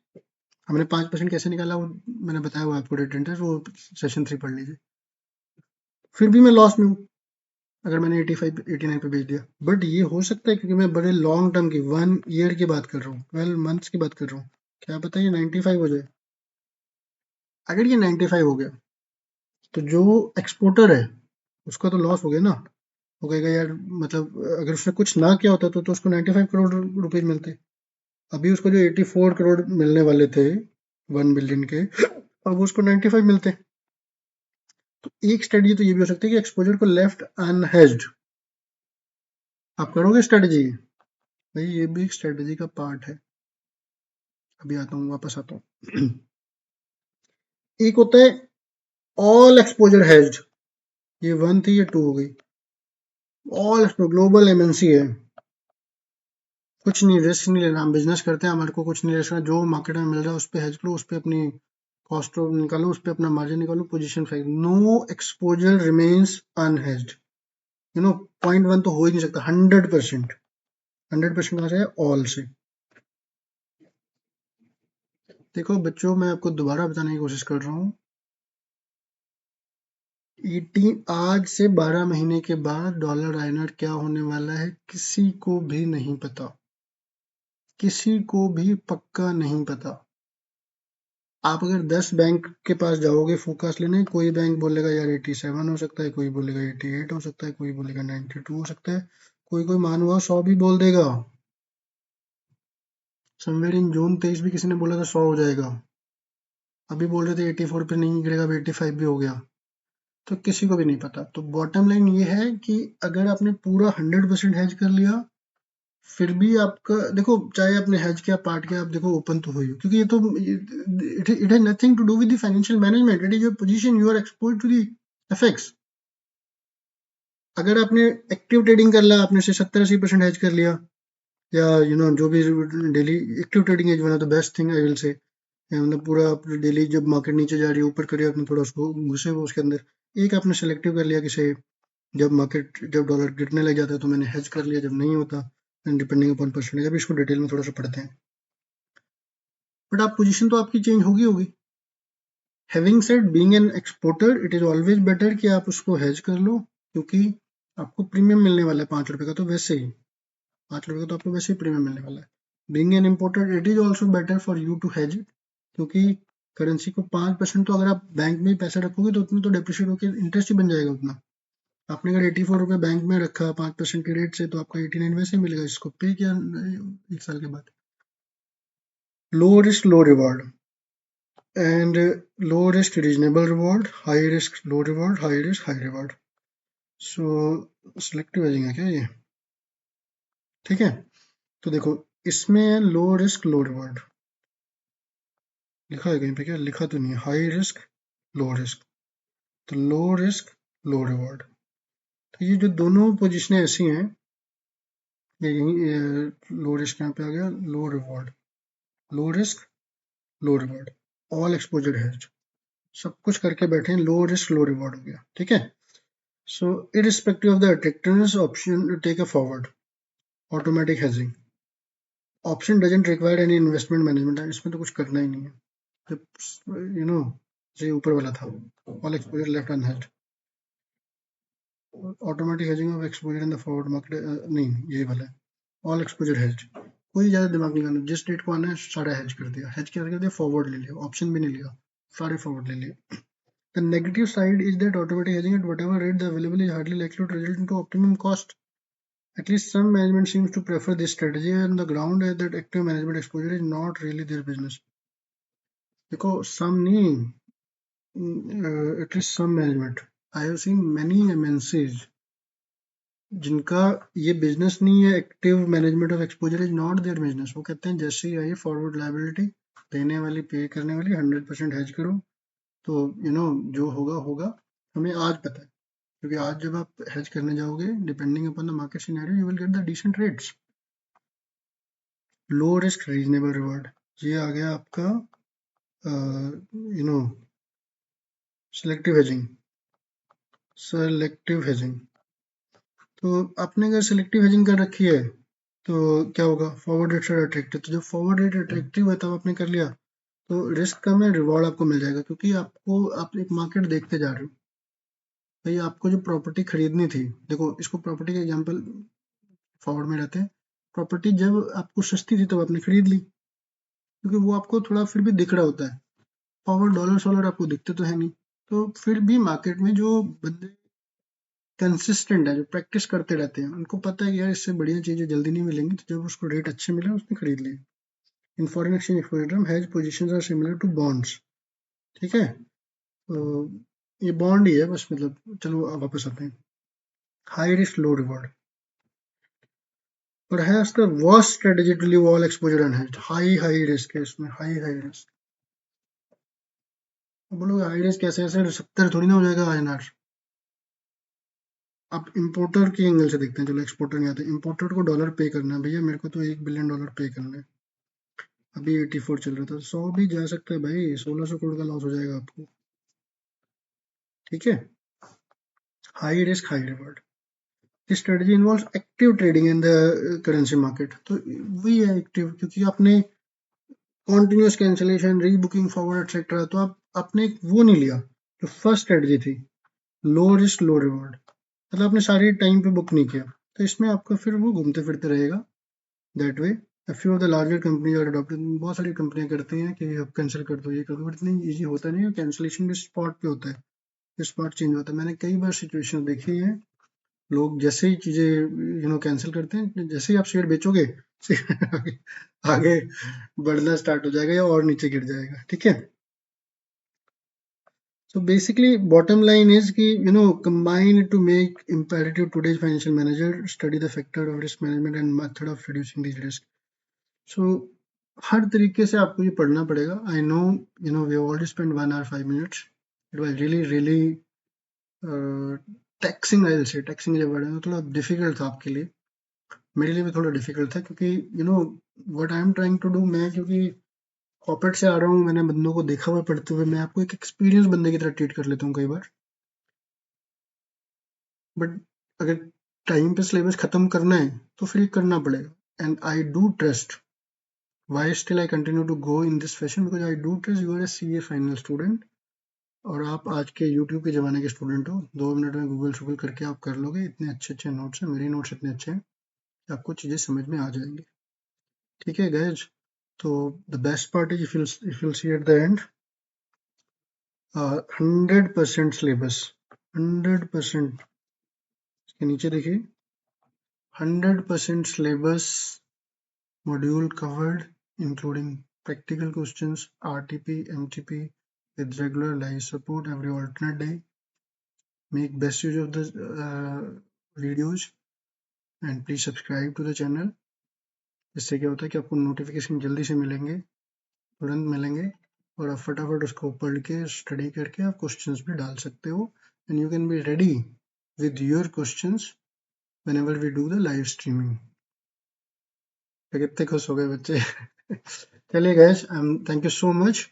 हमने 5% कैसे निकाला वो मैंने बताया, वो आपको डेट इंटरेस्ट, वो सेशन 3 पढ़ लीजिए। फिर भी मैं लॉस में हूँ अगर मैंने 85 89 पे बेच दिया, बट ये हो सकता है क्योंकि मैं बड़े लॉन्ग टर्म की 1 ईयर की बात कर रहा हूँ, 12 मंथ्स की बात कर रहा हूँ, क्या पता ये 95 हो जाए। अगर ये 95 हो गया तो जो एक्सपोर्टर है उसका तो लॉस हो गया ना। वो कहेगा यार, मतलब अगर उसने कुछ ना किया होता तो उसको 95 करोड़ रुपए मिलते। अभी उसको जो 84 करोड़ मिलने वाले थे 1 बिलियन के, अब उसको 95 मिलते। तो एक स्ट्रेटजी तो ये भी हो सकती है कि एक्सपोजर को लेफ्ट अनहेज्ड आप करोगे स्ट्रेटजी, भाई ये भी एक स्ट्रेटजी का पार्ट है। अभी आता हूँ, वापस आता हूँ। एक होता है ऑल एक्सपोजर हेज्ड, ये 1 थी, ये 2 हो गई। ऑल ग्लोबल एमएनसी है, कुछ नहीं रिस्क नहीं लेना, हम बिजनेस करते हैं, हमारे को कुछ नहीं रिस्क, जो मार्केट में मिल रहा है उस पर हेज करो, उस पर अपनी कॉस्ट ऑफ निकालो, उस पर अपना मार्जिन निकालो, position five, no exposure remains unhedged. You know 0.1 तो हो ही नहीं सकता, 100%। 100% कहाँ से है? ऑल से। देखो बच्चों, मैं आपको दोबारा बताने की कोशिश कर रहा हूँ, 18 आज से 12 महीने के बाद डॉलर आईएनआर क्या होने वाला है किसी को भी नहीं पता, किसी को भी पक्का नहीं पता। आप अगर 10 बैंक के पास जाओगे फोरकास्ट लेने, कोई बैंक बोलेगा यार 87 हो सकता है, कोई बोलेगा 88 हो सकता है, कोई बोलेगा 92 हो सकता है, कोई मान हुआ 100 भी बोल देगा। समवेयर इन जून 23 भी किसी ने बोला था 100 हो जाएगा, अभी बोल रहे थे 84 पे नहीं गिरेगा, अब 85 भी हो गया। तो किसी को भी नहीं पता। तो बॉटम लाइन ये है कि अगर आपने पूरा 100% हेज कर लिया, फिर भी आपका देखो, चाहे आपने हेज किया, पार्ट किया, आप देखो ओपन तो हो ही, क्योंकि ये तो it has nothing to do with the financial management, it is your position, you are exposed to the FX. अगर आपने एक्टिव ट्रेडिंग कर लिया, आपने से 70-80% हेज कर लिया, या जो भी daily active trading is one of the best thing I will say, मतलब पूरा डेली जब मार्केट नीचे जा रही है, ऊपर करे, आपने थोड़ा उसको घुसे हुए उसके अंदर, एक आपने सेलेक्टिव कर लिया कि से जब डॉलर गिरने लग जाता है तो मैंने हेज कर लिया, जब नहीं होता डिपेंडिंग अपॉन परसेंटेज। अभी इसको डिटेल में थोड़ा सा पढ़ते हैं, बट आप पोजीशन तो आपकी चेंज होगी। Having said, being an exporter, it is always better कि आप उसको हेज कर लो, क्योंकि आपको प्रीमियम मिलने वाला है 5 रुपए का, तो वैसे ही 5 रुपए का तो आपको वैसे ही प्रीमियम मिलने वाला है। Being an importer, it is also better for you to hedge, क्योंकि करेंसी को 5% तो अगर आप बैंक में पैसा रखोगे तो उतना तो डेप्रिशिएट होकर इंटरेस्ट ही बन जाएगा उतना। आपने अगर 84 रुपए बैंक में रखा 5% के रेट से, तो आपका 89 वैसे मिलेगा, इसको पे किया 1 साल के बाद। Low risk low reward, and low risk reasonable reward, high risk low reward, high risk high reward. So selective hedging है क्या ये? ठीक है, तो देखो इसमें लो रिस्क लो रिवॉर्ड लिखा है कहीं पे? क्या लिखा तो नहीं है, हाई रिस्क लो रिस्क, तो लो रिस्क लो रिवॉर्ड। तो ये जो दोनों पोजीशनें ऐसी हैं, ये यही लो रिस्क यहाँ पे आ गया, लो रिवॉर्ड, लो रिस्क लो रिवॉर्ड, ऑल एक्सपोजर हेज, सब कुछ करके बैठे हैं, लो रिस्क लो रिवॉर्ड हो गया। ठीक है, सो irrespective of the attractiveness, option to take a forward, automatic hedging, option doesn't require any investment management, इसमें तो कुछ करना ही नहीं है, जब जो ऊपर वाला था, all exposure left unhedged, automatic hedging of exposure in the forward market, नहीं ये वाला है, all exposure hedged, कोई ज्यादा दिमाग नहीं लगाना, जिस डेट को आना है सारा हेज कर दिया, हेज क्या कर दिया, फॉरवर्ड ले लिया, ऑप्शन भी नहीं लिया, सारे फॉरवर्ड ले लिए। The negative side is that automatic hedging at whatever rate the available is hardly likely to result into optimum cost. At least some management seems to prefer this strategy on the ground that active management exposure is not really their business. देखो some नहीं, at least some management. I have seen many MNCs जिनका ये business नहीं है, active management of exposure is not their business. वो कहते हैं जैसे ही आई फॉरवर्ड लायबिलिटी देने वाली पे करने वाली 100% हेज करो, तो जो होगा होगा, हमें आज पता है, क्योंकि आज जब आप हेज करने जाओगे, depending upon the market scenario, you will get the decent rates. Low risk reasonable reward, ये आ गया आपका सिलेक्टिव हेजिंग। सेलेक्टिव हेजिंग, तो आपने अगर सिलेक्टिव हेजिंग कर रखी है तो क्या होगा, फॉरवर्ड रेट से अट्रैक्टिव, तो जब फॉरवर्ड रेट अट्रैक्टिव है तब आपने कर लिया, तो रिस्क कम है, रिवॉर्ड आपको मिल जाएगा, क्योंकि आप एक मार्केट देखते जा रहे हो। भाई आपको जो प्रॉपर्टी खरीदनी थी, देखो इसको प्रॉपर्टी का एग्जांपल फॉरवर्ड में रहते हैं, प्रॉपर्टी जब आपको सस्ती थी तब आपने खरीद ली, क्योंकि वो आपको थोड़ा फिर भी दिख रहा होता है, फॉरवर्ड डॉलर शॉलर आपको दिखते तो है नहीं। तो फिर भी मार्केट में जो बंदे कंसिस्टेंट है, जो प्रैक्टिस करते रहते हैं, उनको पता है कि यार इससे बढ़िया चीजें जल्दी नहीं मिलेंगी, तो जब उसको रेट अच्छे मिले उसने खरीद लिए। In foreign exchange exposure hedge positions are similar to bonds. ठीक है, तो ये बॉन्ड ही है बस, मतलब चलो अब वापस आते हैं। High risk low reward, perhaps the worst strategy to leave all exposure unhedged, high risk है इसमें, हाई रिस्क। अब बोलोगे हाई रिस्क कैसे, ऐसे 70 थोड़ी ना हो जाएगा INR। आप इंपोर्टर के एंगल से देखते हैं, चलो एक्सपोर्टर नहीं आते, इंपोर्टर को डॉलर पे करना है, भैया मेरे को तो $1 बिलियन पे करना है, अभी 84 चल रहा था, 100 भी जा सकता है भाई, 1600 करोड़ का लॉस हो जाएगा आपको। ठीक है, high risk high reward. This strategy involves active trading in the currency market. तो वही है एक्टिव, क्योंकि आपने कॉन्टिन्यूस कैंसिलेशन, रीबुकिंग फॉरवर्ड एक्सेट्रा, तो आपने वो नहीं लिया। जो फर्स्ट स्ट्रेटजी थी, लो रिस्क लो रिवॉर्ड, मतलब आपने सारी टाइम पे बुक नहीं किया, तो इसमें आपका फिर वो घूमते फिरते रहेगा। That way a few of the larger companies are adopted। बहुत सारी कंपनियां करती हैं कि अब कैंसिल कर दो, ये कर दो, बट इतनी ईजी होता नहीं है। कैंसिलेशन भी स्पॉट पे होता है, स्पॉट चेंज होता है। मैंने कई बार सिचुएशन देखी है, लोग जैसे ही चीजें कैंसिल करते हैं, जैसे ही आप शेयर बेचोगे आगे, आगे बढ़ना स्टार्ट हो जाएगा या और नीचे गिर जाएगा। ठीक है, so basically bottom line is कि combine to make imperative today's financial manager study the factor of risk management and method of reducing these risk। so हर तरीके से आपको ये पढ़ना पड़ेगा। I know we have already spent 1 hour 5 minutes। it was really taxing, I will say taxing जब word है थोड़ा difficult था आपके लिए, मेरे लिए भी थोड़ा डिफिकल्ट था, क्योंकि what I am trying to do, मैं क्योंकि कॉर्पोरेट से आ रहा हूँ, मैंने बंदों को देखा हुआ पढ़ते हुए, मैं आपको एक एक्सपीरियंस बंदे की तरह ट्रीट कर लेता हूँ कई बार। बट अगर टाइम पे सिलेबस खत्म करना है तो फिर ये करना पड़ेगा। And I do trust, why still I continue to go in this fashion, because I do trust you are a CA final student, और आप आज के यूट्यूब के ज़माने के स्टूडेंट हो। 2 मिनट में गूगल करके आप कर लोगे, इतने अच्छे अच्छे नोट्स हैं, मेरे नोट्स इतने अच्छे हैं कि आपको चीज़ें समझ में आ जाएंगी। ठीक है गाइज, तो the best part is if you'll see at the end 100% syllabus, 100%। इसके नीचे देखिए 100% syllabus module covered, including practical questions, RTP, MTP, with regular live support every alternate day। Make best use of the videos and please subscribe to the channel। इससे क्या होता है कि आपको notification जल्दी से मिलेंगे, तुरंत मिलेंगे, और आप फटाफट उसको पढ़ के स्टडी करके आप क्वेश्चंस भी डाल सकते हो, and you can be ready with your questions whenever we do the live streaming. कितने खुश हो गए बच्चे चलिए guys, thank you so much.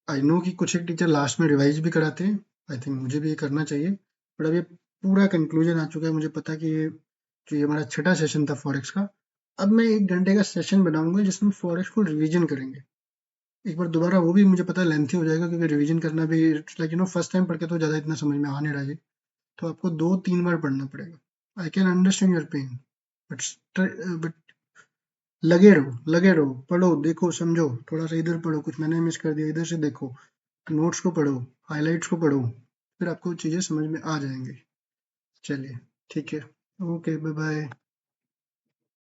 I know कि कुछ एक टीचर लास्ट में रिवाइज भी कराते हैं, आई थिंक मुझे भी ये करना चाहिए, बट अब ये पूरा कंक्लूजन आ चुका है। मुझे पता है कि ये जो ये हमारा छठा सेशन था फॉरेक्स का, अब मैं 1 घंटे का सेशन बनाऊंगा जिसमें फॉरेक्स को रिवीजन करेंगे। एक बार दोबारा वो भी मुझे पता है लेंथी हो जाएगा, क्योंकि रिवीजन करना भी इट्स लाइक फर्स्ट टाइम पढ़ के तो ज़्यादा इतना समझ में आ नहीं रहा है, तो आपको 2-3 बार पढ़ना पड़ेगा। I can understand your pain, but लगे रहो, पढ़ो, देखो, समझो, थोड़ा सा इधर पढ़ो, कुछ मैंने मिस कर दिया इधर से देखो, नोट्स को पढ़ो, हाइलाइट्स को पढ़ो, फिर आपको चीजें समझ में आ जाएंगी। चलिए, ठीक है, ओके, बाय बाय।